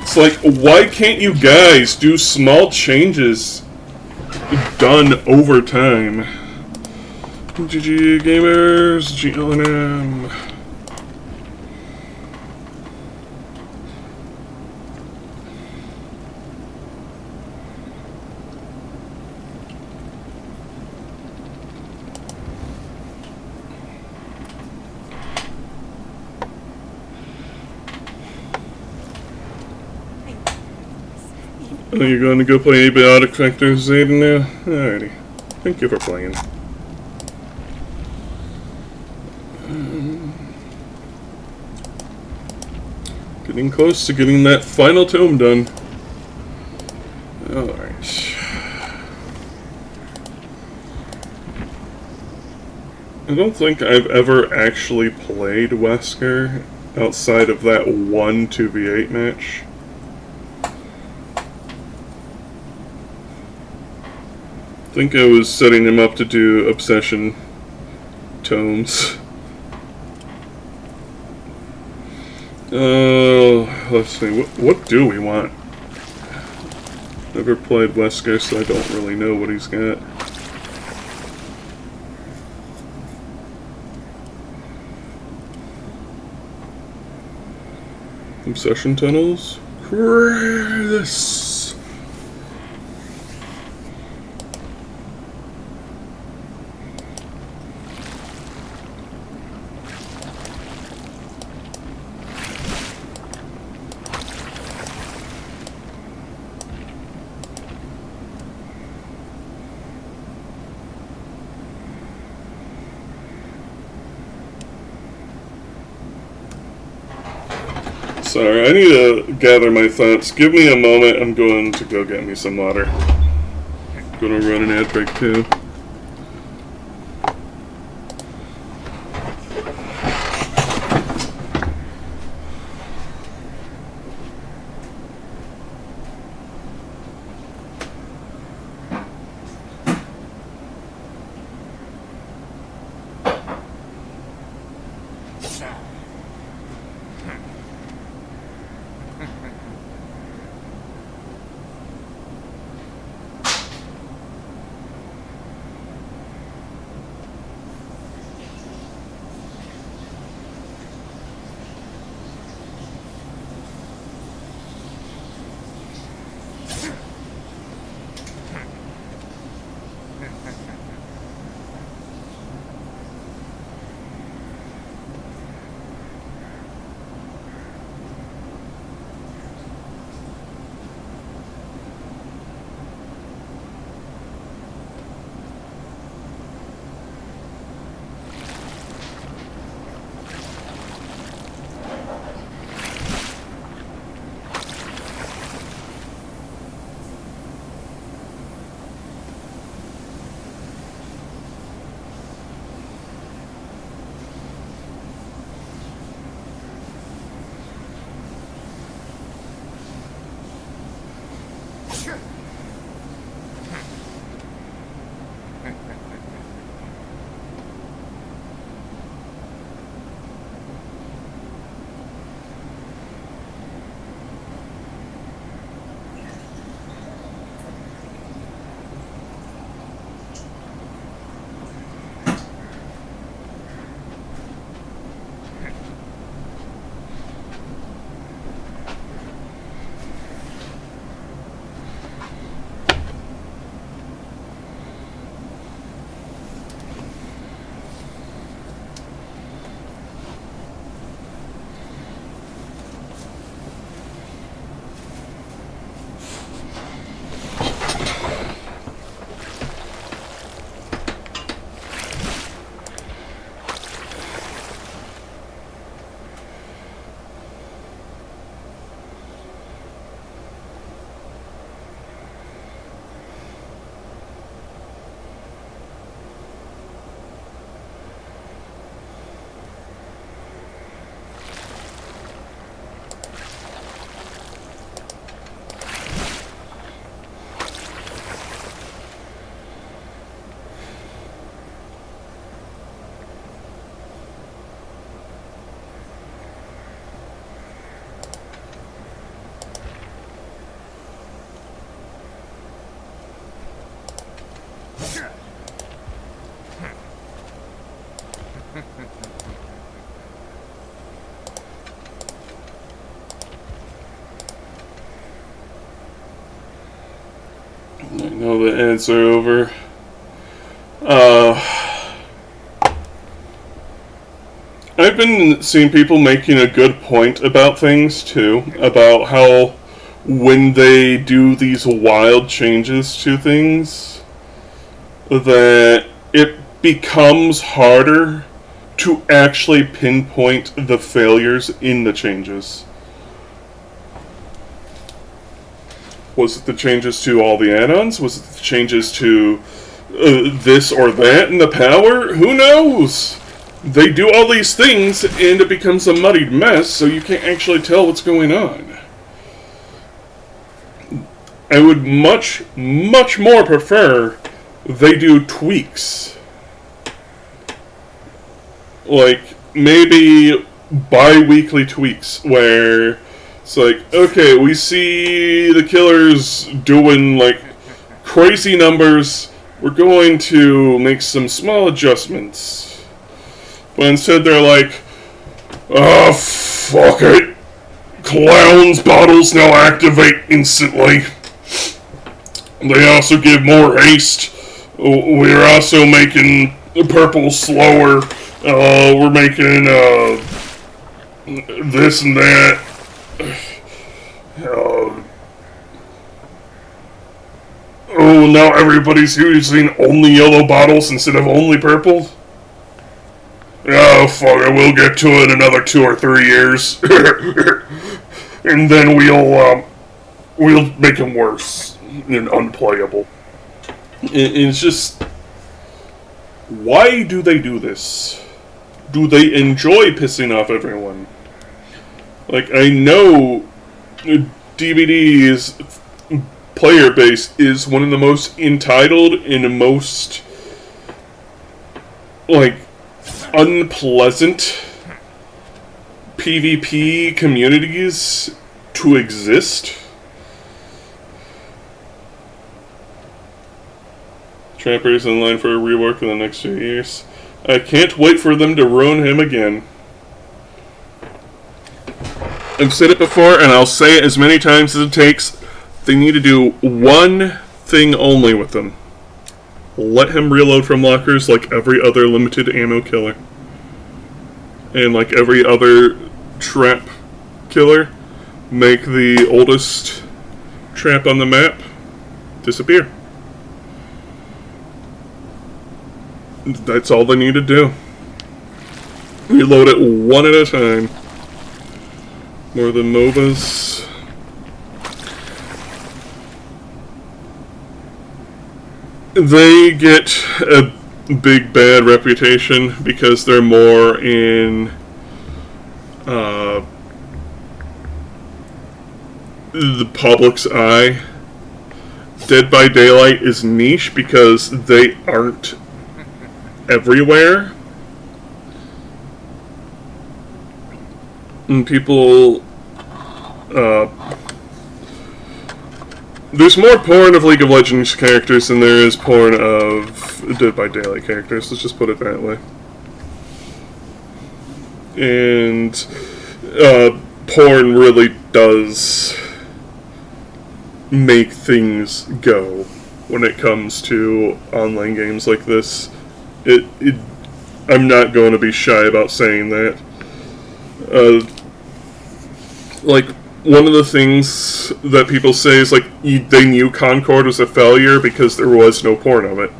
it's like, why can't you guys do small changes done over time? GG Gamers, GLNM. Oh, you're going to go play Abiotic Factor Zayden now? Alrighty. Thank you for playing. Getting close to getting that final tome done. Alright. I don't think I've ever actually played Wesker outside of that one 2v8 match. I think I was setting him up to do Obsession tomes. Let's see, what do we want? Never played Wesker, so I don't really know what he's got. Obsession tunnels? Chris! Sorry, I need to gather my thoughts. Give me a moment, I'm going to go get me some water. Gonna run an ad break too. I know the ads are over. I've been seeing people making a good point about things too, about how when they do these wild changes to things, that it becomes harder to actually pinpoint the failures in the changes. Was it the changes to all the add-ons? Was it the changes to this or that in the power? Who knows? They do all these things and it becomes a muddied mess, so you can't actually tell what's going on. I would much, much more prefer they do tweaks. Like, maybe bi-weekly tweaks where it's like, okay, we see the killers doing, like, crazy numbers. We're going to make some small adjustments. But instead they're like, oh, fuck it. Clown's bottles now activate instantly. They also give more haste. We're also making purple slower. We're making this and that. Oh, now everybody's using only yellow bottles instead of only purple? Oh, fuck it, we'll get to it in another 2 or 3 years. And then we'll make them worse and unplayable. It's just, why do they do this? Do they enjoy pissing off everyone? Like, I know DBD's player base is one of the most entitled and most, like, unpleasant PvP communities to exist. Trapper's in line for a rework in the next 2 years. I can't wait for them to ruin him again. I've said it before, and I'll say it as many times as it takes. They need to do one thing only with him. Let him reload from lockers like every other limited ammo killer. And like every other trap killer, make the oldest trap on the map disappear. That's all they need to do. Reload it one at a time. More than MOBAs. They get a big bad reputation because they're more in the public's eye. Dead by Daylight is niche because they aren't everywhere. And people there's more porn of League of Legends characters than there is porn of Dead by Daylight characters. Let's just put it that way. And porn really does make things go when it comes to online games like this. I'm not going to be shy about saying that. Like, one of the things that people say is, like, they knew Concord was a failure because there was no porn of it.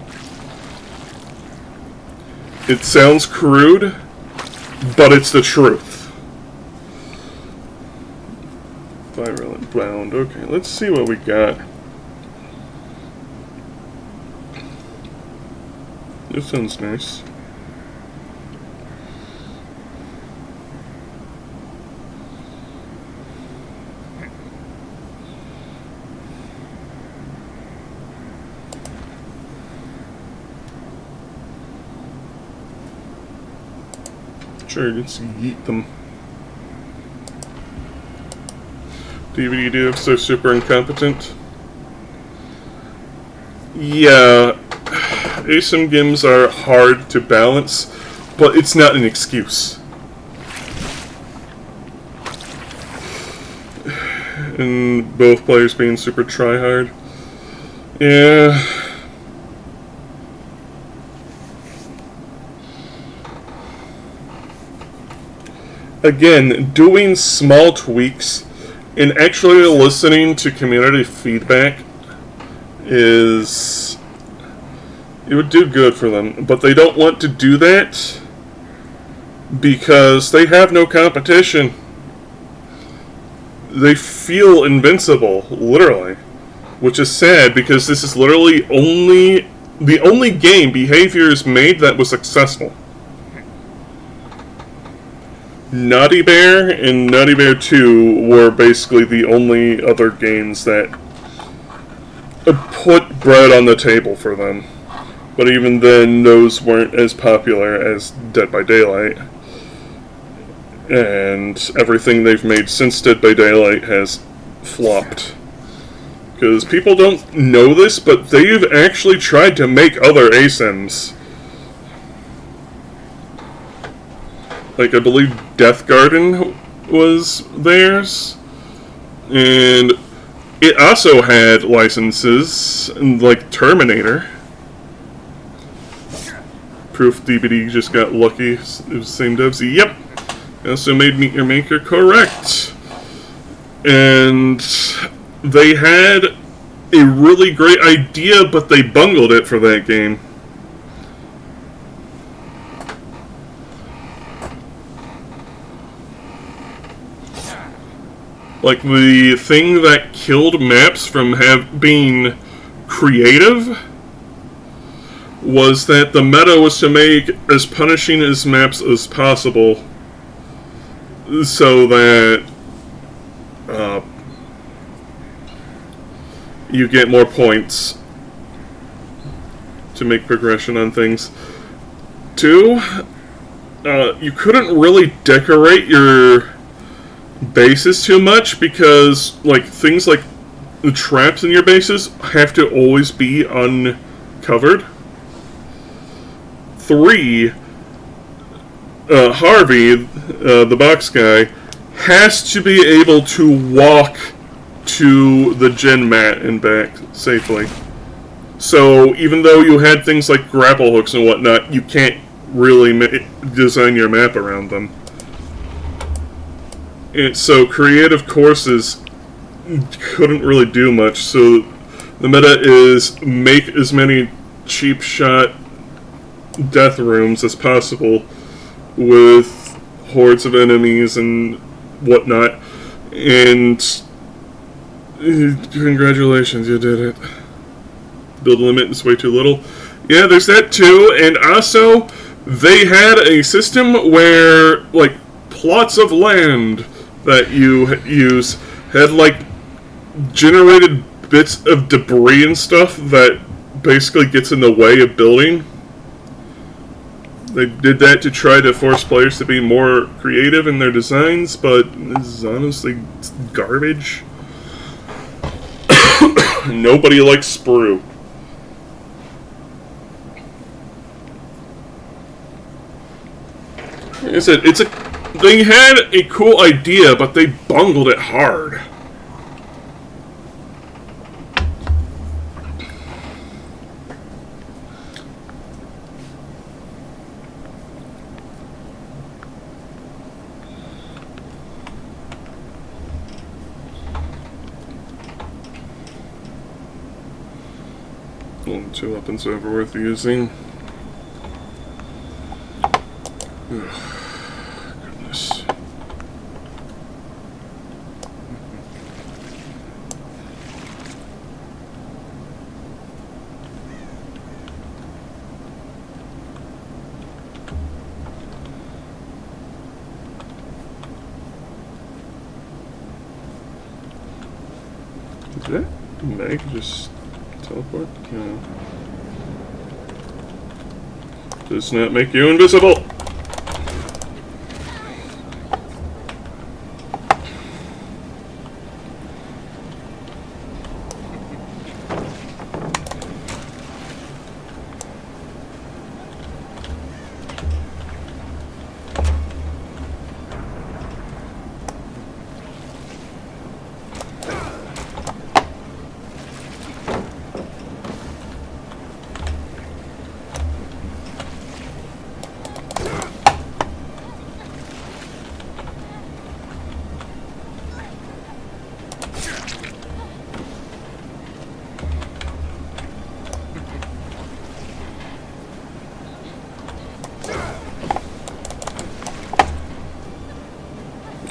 It sounds crude, but it's the truth. Virulent bound. Okay, let's see what we got. This sounds nice. Sure, let's yeet them. DBD devs are super incompetent. Yeah, ASIM games are hard to balance. but it's not an excuse. And both players being super try-hard. Yeah. Again, doing small tweaks and actually listening to community feedback it would do good for them. But they don't want to do that because they have no competition. They feel invincible, literally. Which is sad because this is literally the only game Behaviors made that was successful. Naughty Bear and Naughty Bear 2 were basically the only other games that put bread on the table for them. But even then, those weren't as popular as Dead by Daylight. And everything they've made since Dead by Daylight has flopped. Because people don't know this, but they've actually tried to make other ASIMs. Like, I believe Death Garden was theirs. And it also had licenses, like Terminator. Proof DBD just got lucky. It was the same devs. Yep. It also made Meet Your Maker correct. And they had a really great idea, but they bungled it for that game. Like, the thing that killed maps from being creative was that the meta was to make as punishing as maps as possible so that you get more points to make progression on things. 2, you couldn't really decorate your bases too much because, like, things like the traps in your bases have to always be uncovered. 3, Harvey, the box guy, has to be able to walk to the gen mat and back safely. So even though you had things like grapple hooks and whatnot, you can't really design your map around them. And so creative courses couldn't really do much. So the meta is make as many cheap shot death rooms as possible with hordes of enemies and whatnot. And congratulations, you did it. Build limit is way too little. Yeah, there's that too. And also, they had a system where, like, plots of land that you use had, like, generated bits of debris and stuff that basically gets in the way of building. They did that to try to force players to be more creative in their designs, but this is honestly garbage. Nobody likes Sprue. Like I said, they had a cool idea, but they bungled it hard. Only 2 weapons are ever worth using. Goodness. Is that Meg just teleport? No. Does not make you invisible.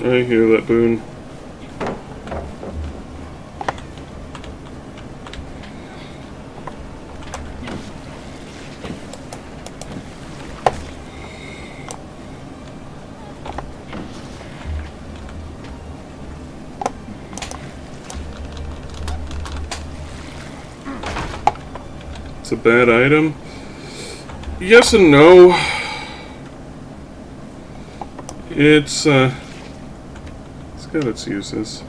I hear that, Boone. It's a bad item. Yes and no. It's got its uses.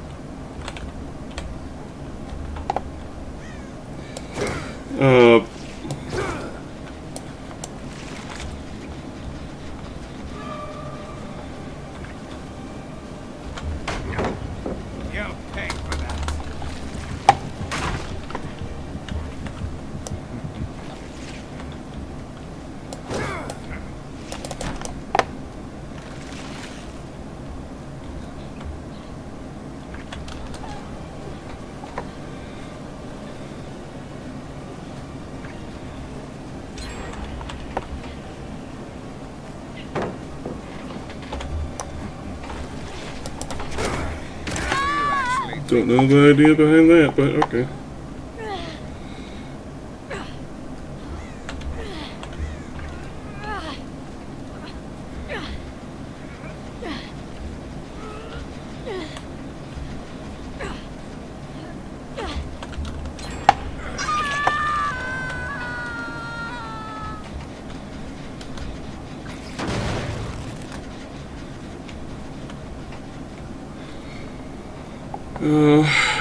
You'll pay for that. Don't know the idea behind that, but okay.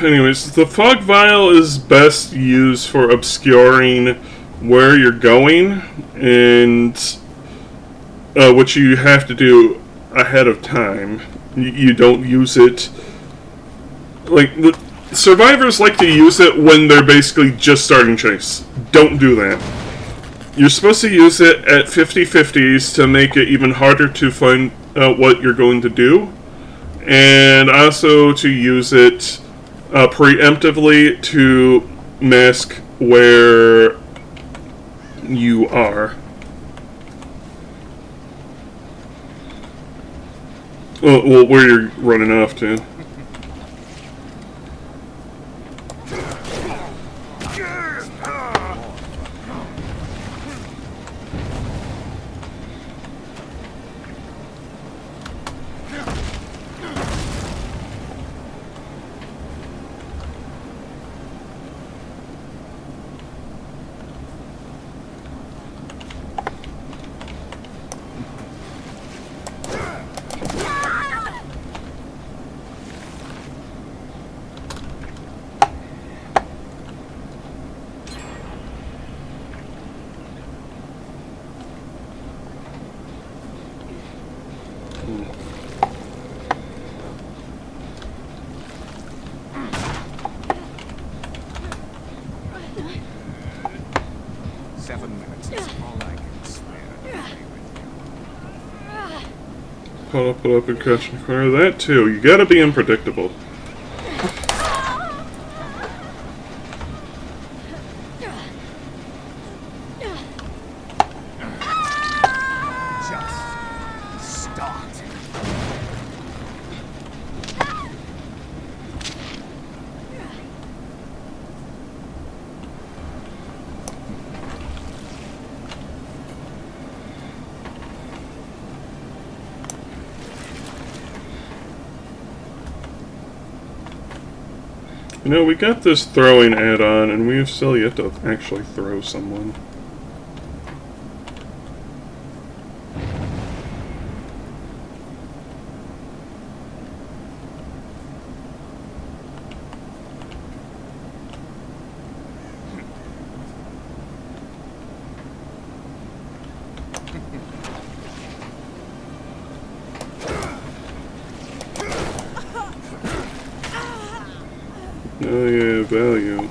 Anyways, the fog vial is best used for obscuring where you're going and what you have to do ahead of time. You don't use it. Like, the survivors like to use it when they're basically just starting chase. Don't do that. You're supposed to use it at 50/50s to make it even harder to find out what you're going to do. And also to use it preemptively to mask where you are. Well, where you're running off to. Pull up and catch and fire. That too. You gotta be unpredictable. Just start. You know, we got this throwing add-on, and we have still yet to actually throw someone. Oh yeah, value.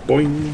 Boing.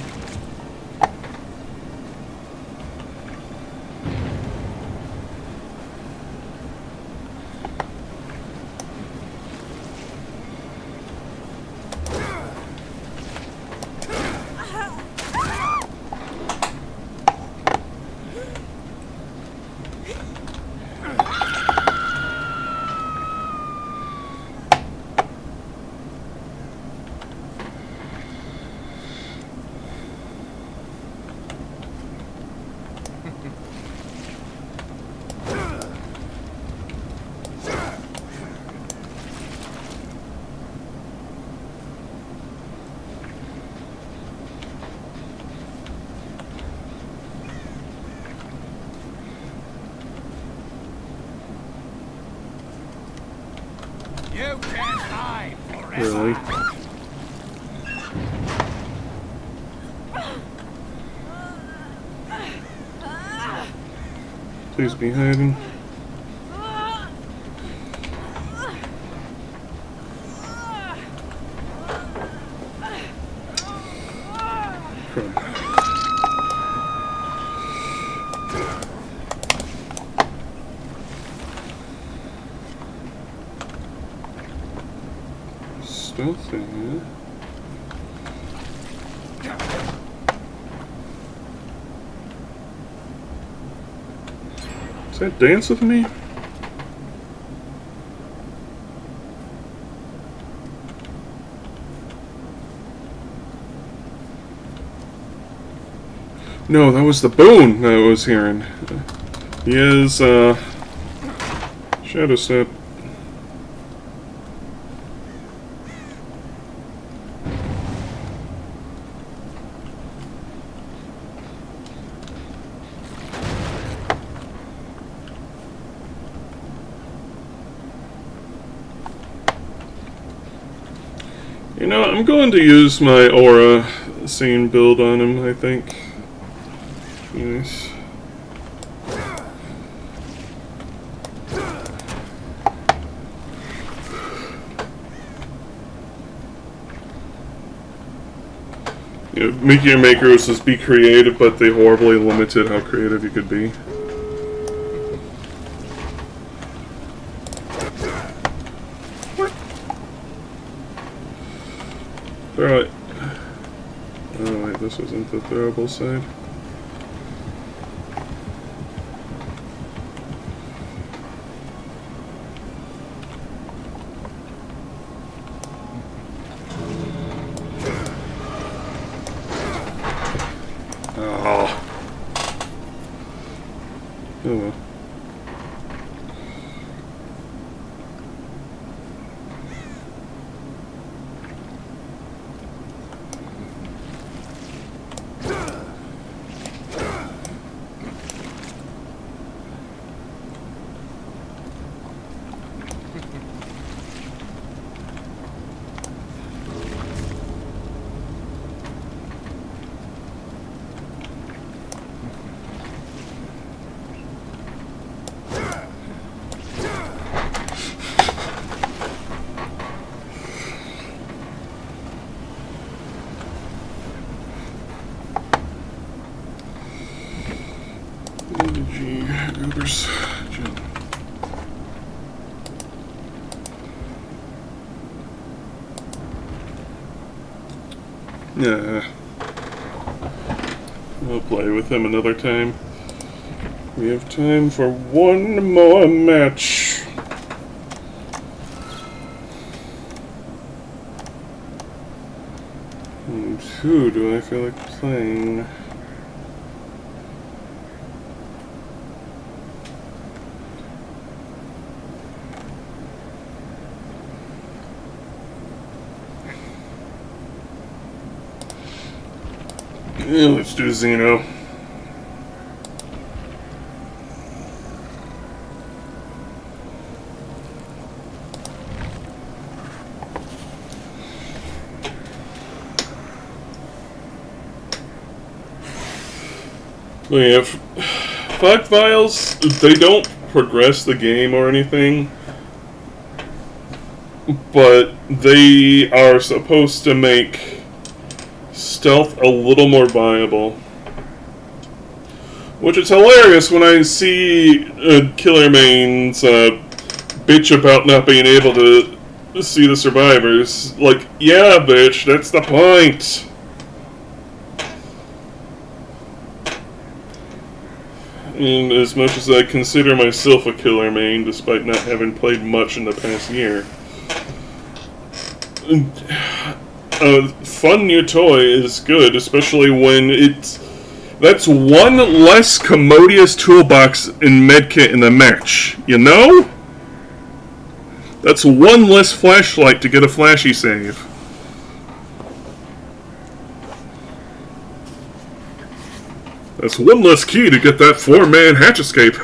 You can't hide forever. Really? Please be hiding. Crap. Stealthy, yeah. Does that dance with me? No, that was the boon that I was hearing. He is, Shadow Step. You know, I'm going to use my aura scene build on him, I think. Nice. You know, Mickey and Makers was be creative, but they horribly limited how creative you could be. Throw it. Oh wait, this wasn't the throwable side. Oh. Oh well. Goobers. Yeah. We'll play with him another time. We have time for one more match. And who do I feel like playing? Yeah, let's do Xeno. We have Fog Files. They don't progress the game or anything, but they are supposed to make stealth a little more viable, which is hilarious when I see killer mains bitch about not being able to see the survivors. Like, yeah, bitch, that's the point. And as much as I consider myself a killer main, despite not having played much in the past year, fun new toy is good, especially when that's one less commodious toolbox in medkit in the match, you know? That's one less flashlight to get a flashy save. That's one less key to get that 4-man hatch escape.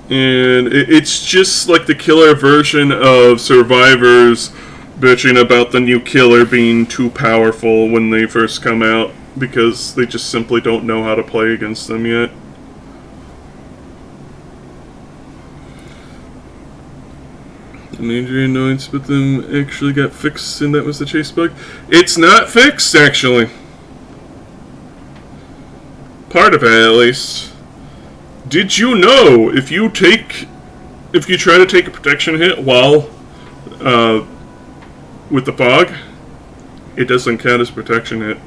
And it's just like the killer version of survivors bitching about the new killer being too powerful when they first come out because they just simply don't know how to play against them yet. A major annoyance, but then actually got fixed, and that was the chase bug. It's not fixed, actually. Part of it, at least. Did you know if you try to take a protection hit while with the fog, it doesn't count as a protection hit.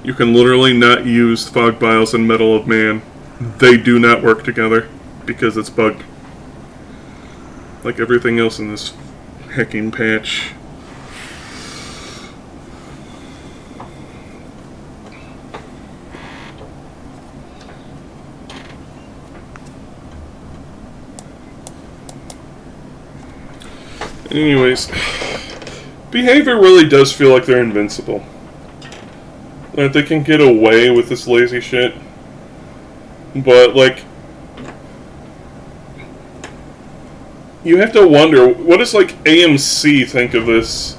You can literally not use fog vials and Metal of Man. They do not work together because it's bugged. Like everything else in this hacking patch. Anyways, behavior really does feel like they're invincible. Like they can get away with this lazy shit. But like, you have to wonder, what does like AMC think of this?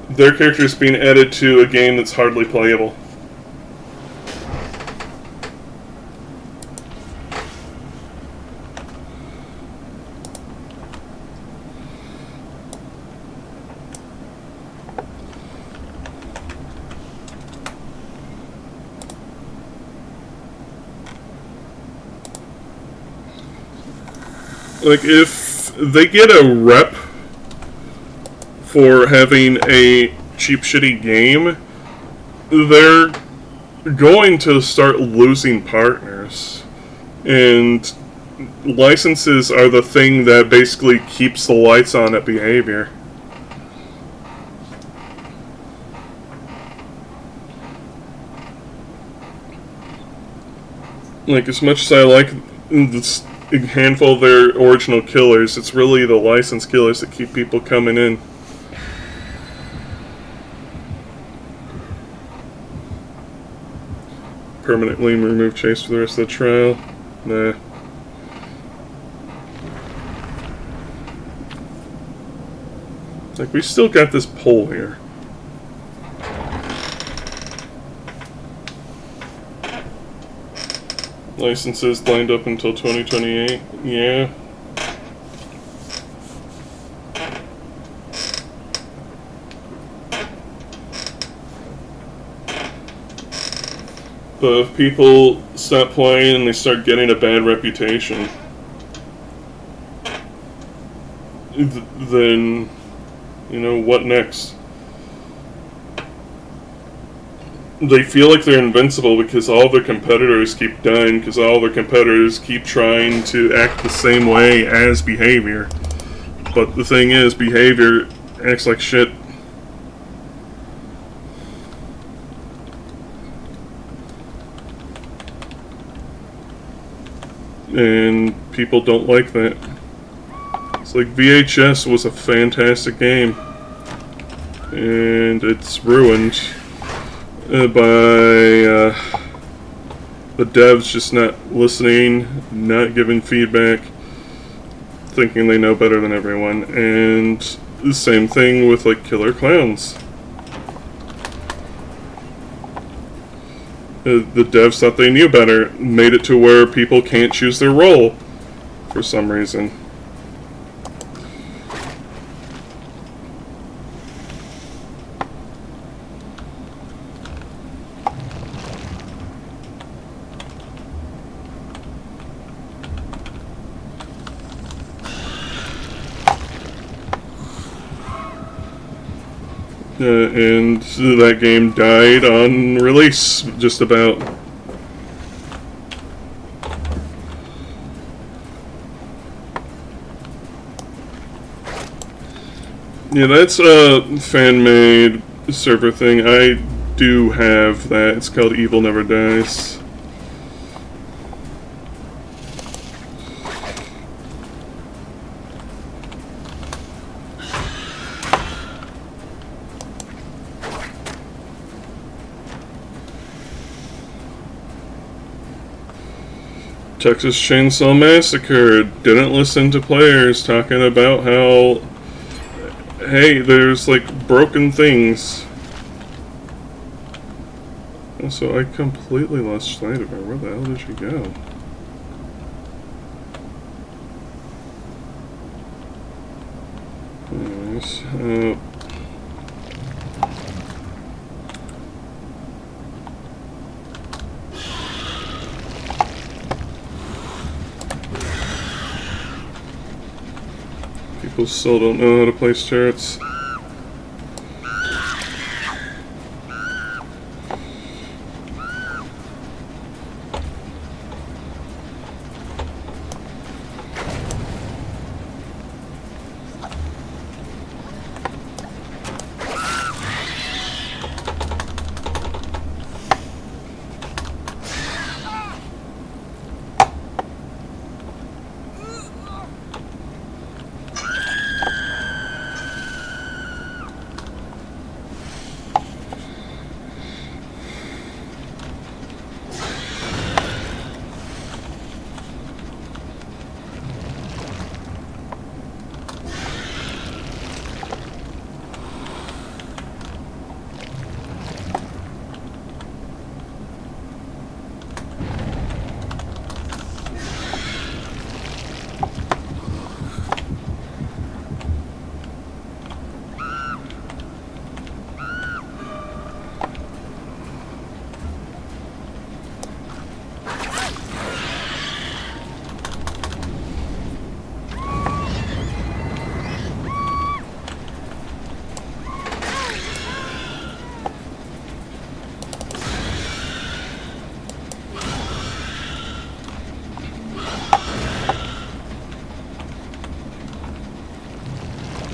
Their characters being added to a game that's hardly playable. Like, if they get a rep for having a cheap, shitty game, they're going to start losing partners. And licenses are the thing that basically keeps the lights on at behavior. Like, as much as I like this a handful of their original killers, it's really the licensed killers that keep people coming in. Permanently remove chase for the rest of the trial? Nah. Like, we still got this poll here. Licenses lined up until 2028. Yeah. But if people stop playing and they start getting a bad reputation, then, you know, what next? They feel like they're invincible because all their competitors keep dying, because all their competitors keep trying to act the same way as behavior. But the thing is, behavior acts like shit. And people don't like that. It's like VHS was a fantastic game, and it's ruined by the devs just not listening, not giving feedback, thinking they know better than everyone. And the same thing with like Killer Clowns. The devs thought they knew better, made it to where people can't choose their role for some reason. And that game died on release, just about. Yeah, that's a fan-made server thing. I do have that. It's called Evil Never Dies. Texas Chainsaw Massacre didn't listen to players talking about how, hey, there's like broken things. Also, I completely lost sight of her. Where the hell did she go? Anyways, people still don't know how to place turrets.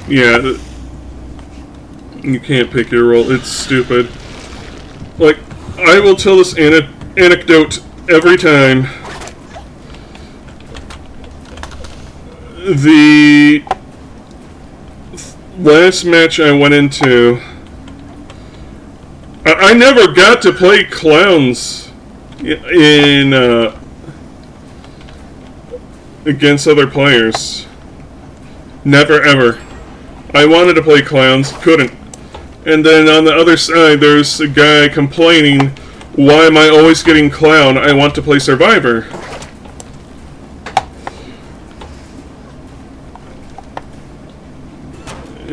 Yeah, you can't pick your role. It's stupid. Like, I will tell this anecdote every time. The last match I went into, I never got to play clowns in against other players. Never ever. I wanted to play clowns, couldn't. And then on the other side, there's a guy complaining, why am I always getting clown? I want to play survivor.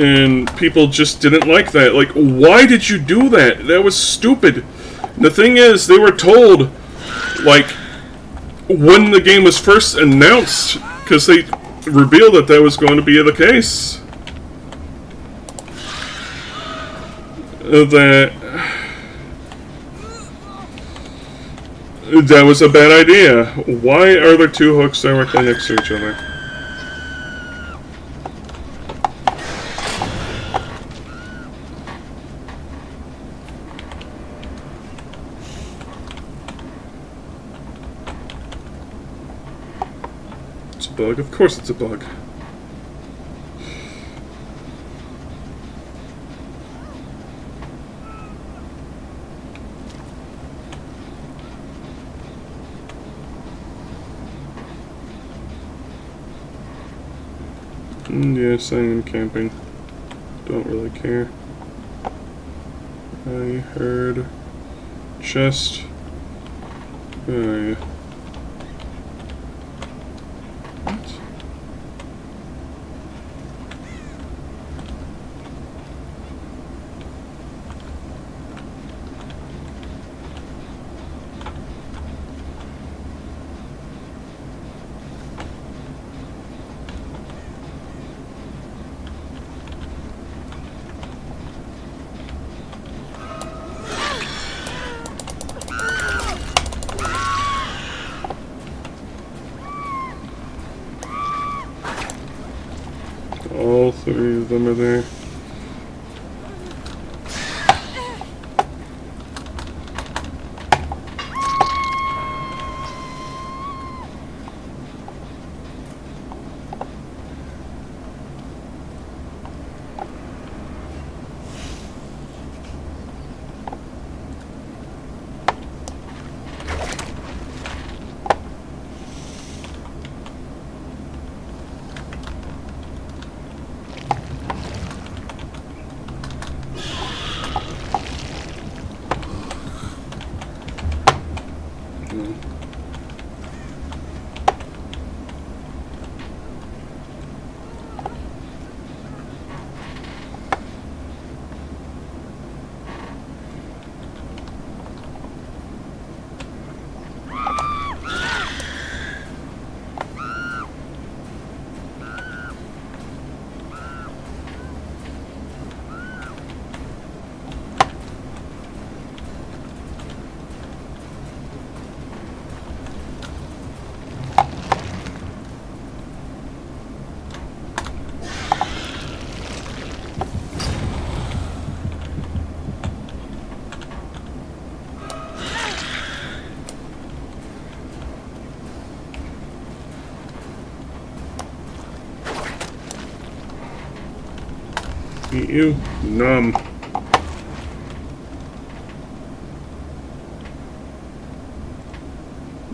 And people just didn't like that. Like, why did you do that? That was stupid. And the thing is, they were told, like, when the game was first announced, because they revealed that that was going to be the case. That was a bad idea. Why are there two hooks directly next to each other? It's a bug. Of course it's a bug. Yes, I am camping. Don't really care. I heard chest. Where are you? What? All three of them are there. Eat you. Numb.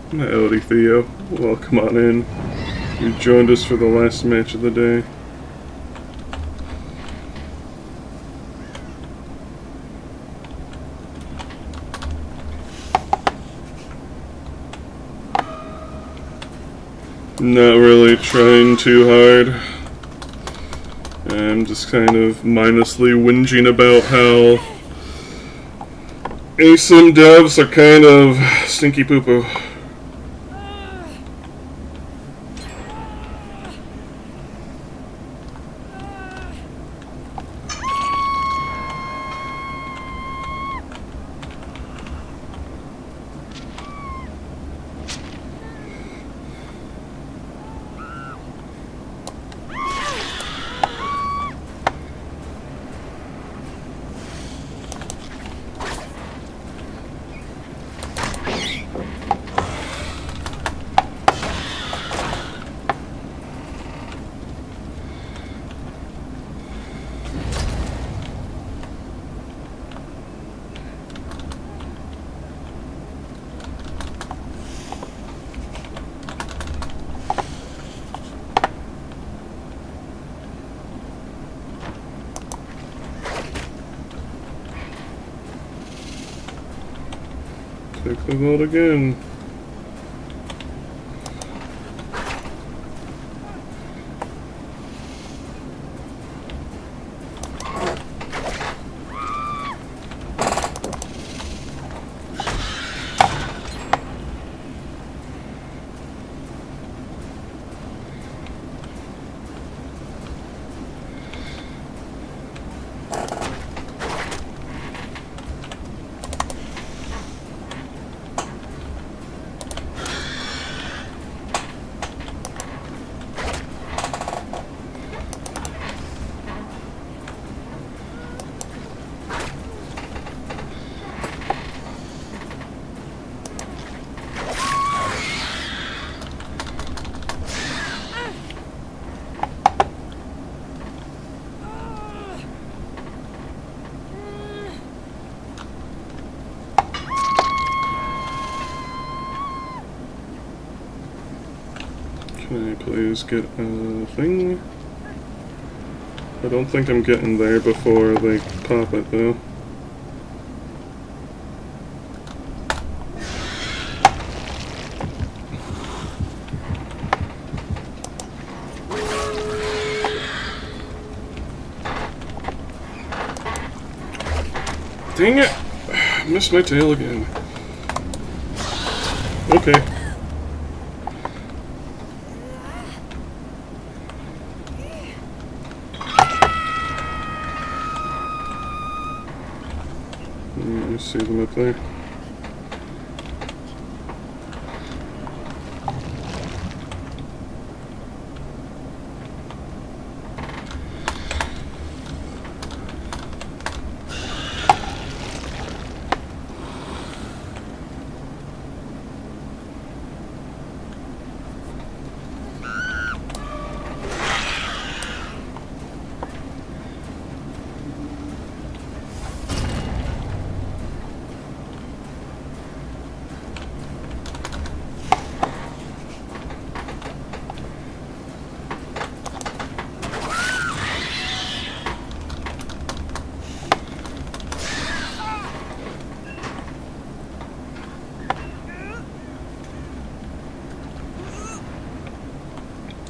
Howdy, Theo. Welcome on in. You joined us for the last match of the day. Not really trying too hard. I'm just kind of mindlessly whinging about how ASIM devs are kind of stinky poo-poo. Take the vote again. Can I please get a thing? I don't think I'm getting there before they pop it, though. Dang it! Missed my tail again. Okay. You see them up there.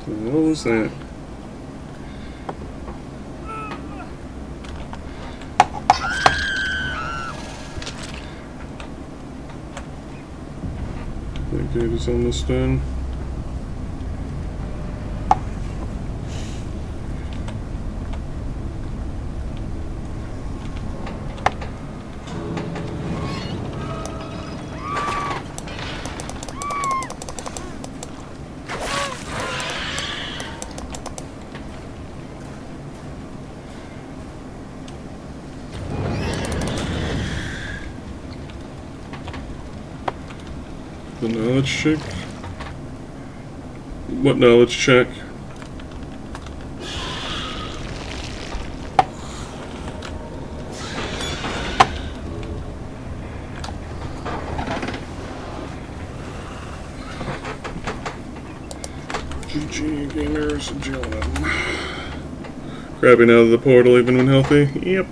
What was that? That gate is almost done. The knowledge check? What knowledge check? GG gamers, gentlemen. Grabbing out of the portal even when healthy? Yep.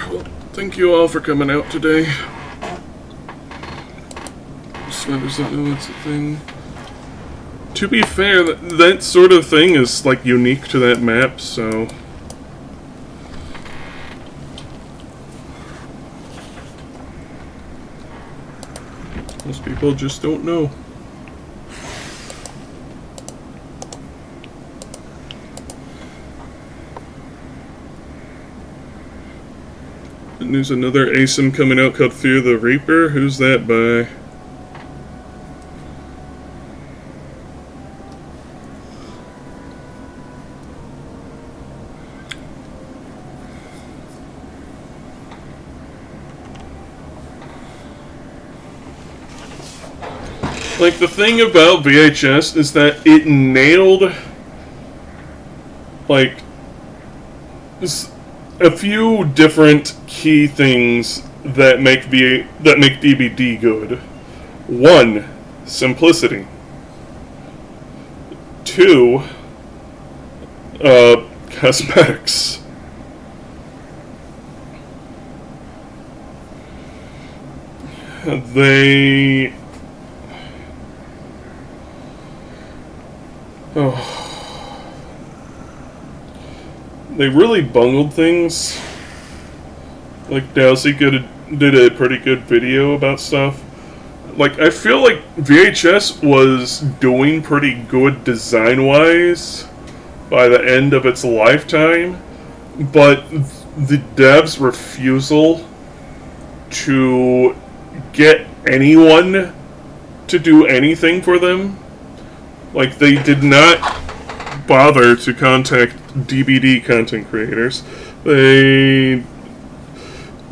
Well, thank you all for coming out today. Sven doesn't know it's a thing. To be fair, that sort of thing is like unique to that map, so... Most people just don't know. And there's another ASIM coming out called Fear the Reaper. Who's that by? Like, the thing about VHS is that it nailed, like, a few different key things that make DBD good. 1, simplicity. 2, cosmetics. They really bungled things. Like, Dowsey did a pretty good video about stuff. Like, I feel like VHS was doing pretty good design-wise by the end of its lifetime, but the devs' refusal to get anyone to do anything for them. Like, they did not bother to contact DBD content creators. They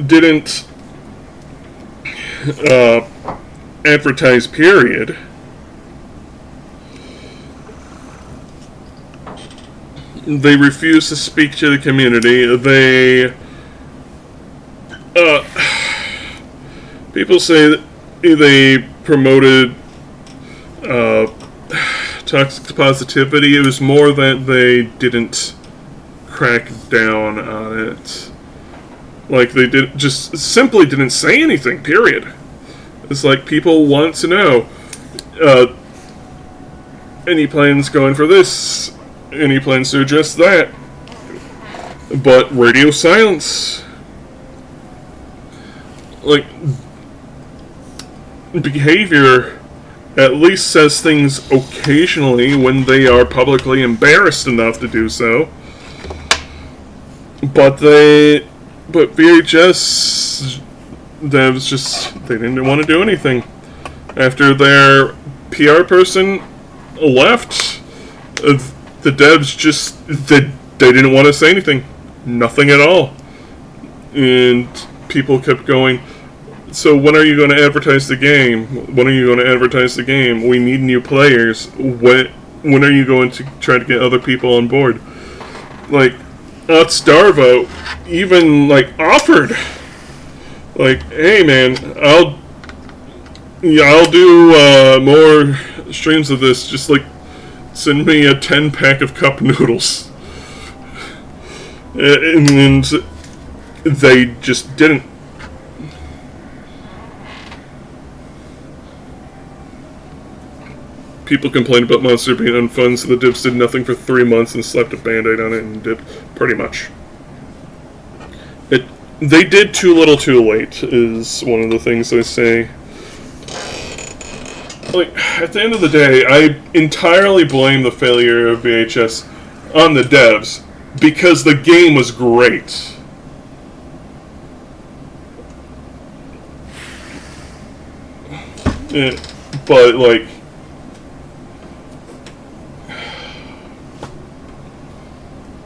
didn't advertise, period. They refused to speak to the community. People say that they promoted toxic positivity. It was more that they didn't crack down on it. Like, they simply didn't say anything, period. It's like, people want to know, any plans going for this? Any plans to address that? But radio silence. Like, behavior at least says things occasionally when they are publicly embarrassed enough to do so. But VHS devs they didn't want to do anything. After their PR person left, the devs they didn't want to say anything. Nothing at all. And people kept going, so when are you going to advertise the game? When are you going to advertise the game? We need new players. When are you going to try to get other people on board? Like, Starvo even, like, offered, like, hey man, I'll do more streams of this, just, like, send me a 10-pack of cup noodles. And they just didn't. People complained about Monster being unfun, so the devs did nothing for 3 months and slapped a band-aid on it and dipped, pretty much. They did too little too late, is one of the things they say. Like, at the end of the day, I entirely blame the failure of VHS on the devs, because the game was great. But, like,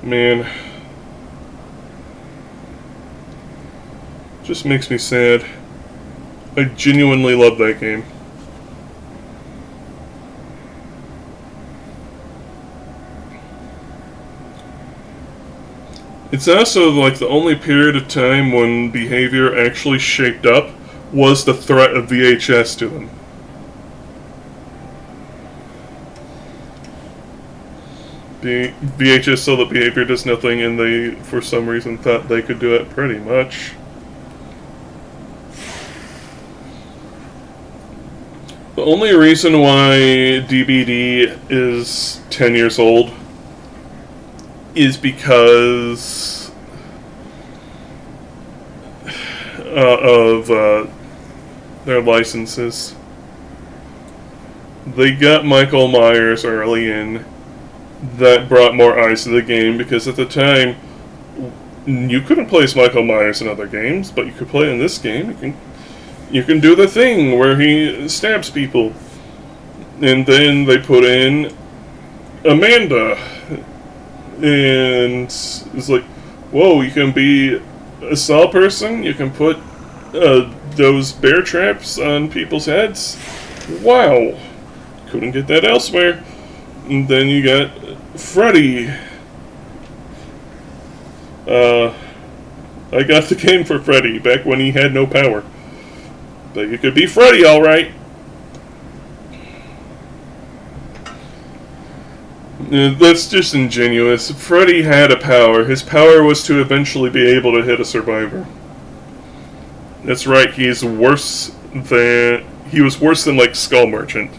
man, just makes me sad. I genuinely love that game. It's also like the only period of time when behavior actually shaped up was the threat of VHS to them. VHS saw that behavior does nothing, and they, for some reason, thought they could do it pretty much. The only reason why DBD is 10 years old is because of their licenses. They got Michael Myers early in. That brought more eyes to the game, because at the time you couldn't play as Michael Myers in other games, but you could play in this game. You can do the thing where he stabs people. And then they put in Amanda. And it's like, whoa, you can be a Saw person? You can put those bear traps on people's heads? Wow. Couldn't get that elsewhere. And then you got Freddy. I got the game for Freddy back when he had no power. But you could be Freddy, alright. That's just ingenuous. Freddy had a power. His power was to eventually be able to hit a survivor. That's right, he was worse than like Skull Merchant.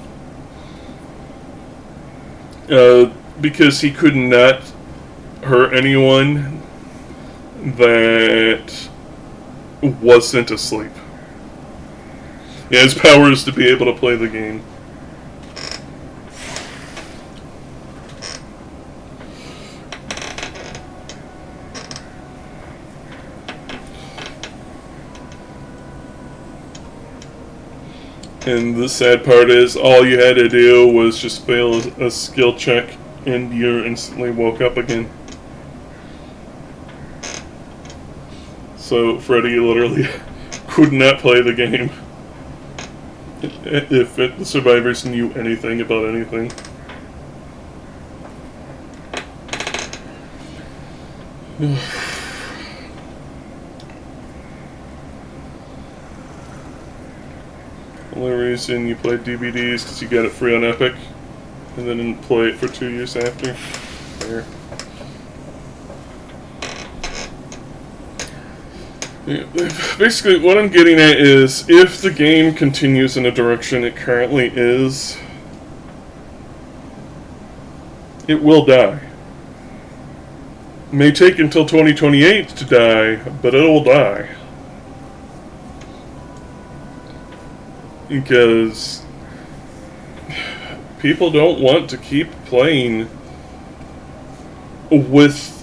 Because he could not hurt anyone that wasn't asleep. Yeah, his power is to be able to play the game. And the sad part is, all you had to do was just fail a skill check, and you instantly woke up again. So Freddy literally could not play the game if the survivors knew anything about anything. Only reason you played DBD is because you got it free on Epic, and then didn't play it for 2 years after. There. Yeah, basically, what I'm getting at is, if the game continues in the direction it currently is, it will die. It may take until 2028 to die, but it will die. Because people don't want to keep playing with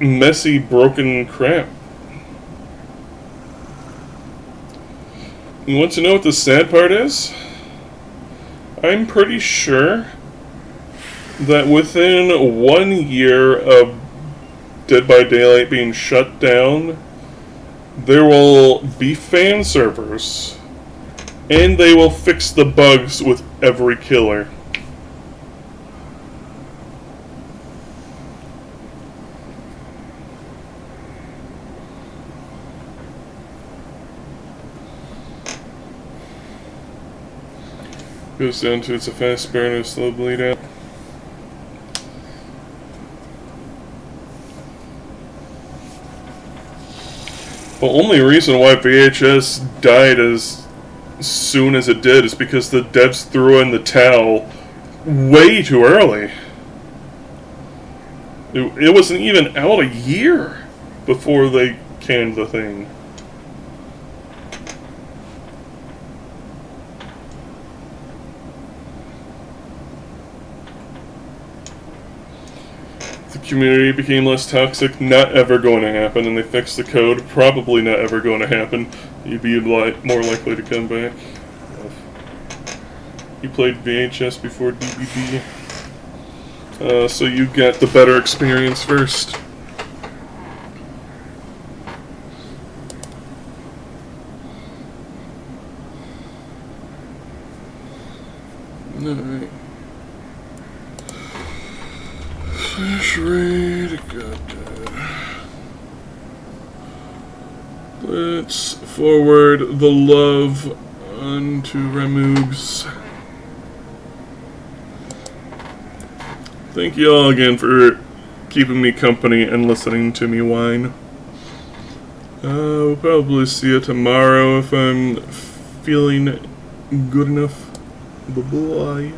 messy, broken crap. You want to know what the sad part is? I'm pretty sure that within 1 year of Dead by Daylight being shut down, there will be fan servers. And they will fix the bugs with every killer. Goes down to it's a fast burn and slow bleed out. The only reason why VHS died as soon as it did is because the devs threw in the towel way too early. It wasn't even out a year before they canned the thing. The community became less toxic, not ever going to happen, and they fixed the code, probably not ever going to happen. You'd be more likely to come back. You played VHS before DBD, so you got the better experience first. Alright. Flash raid, got that. Let's forward the love onto Remoogs. Thank you all again for keeping me company and listening to me whine. We'll probably see you tomorrow if I'm feeling good enough. Bye-bye.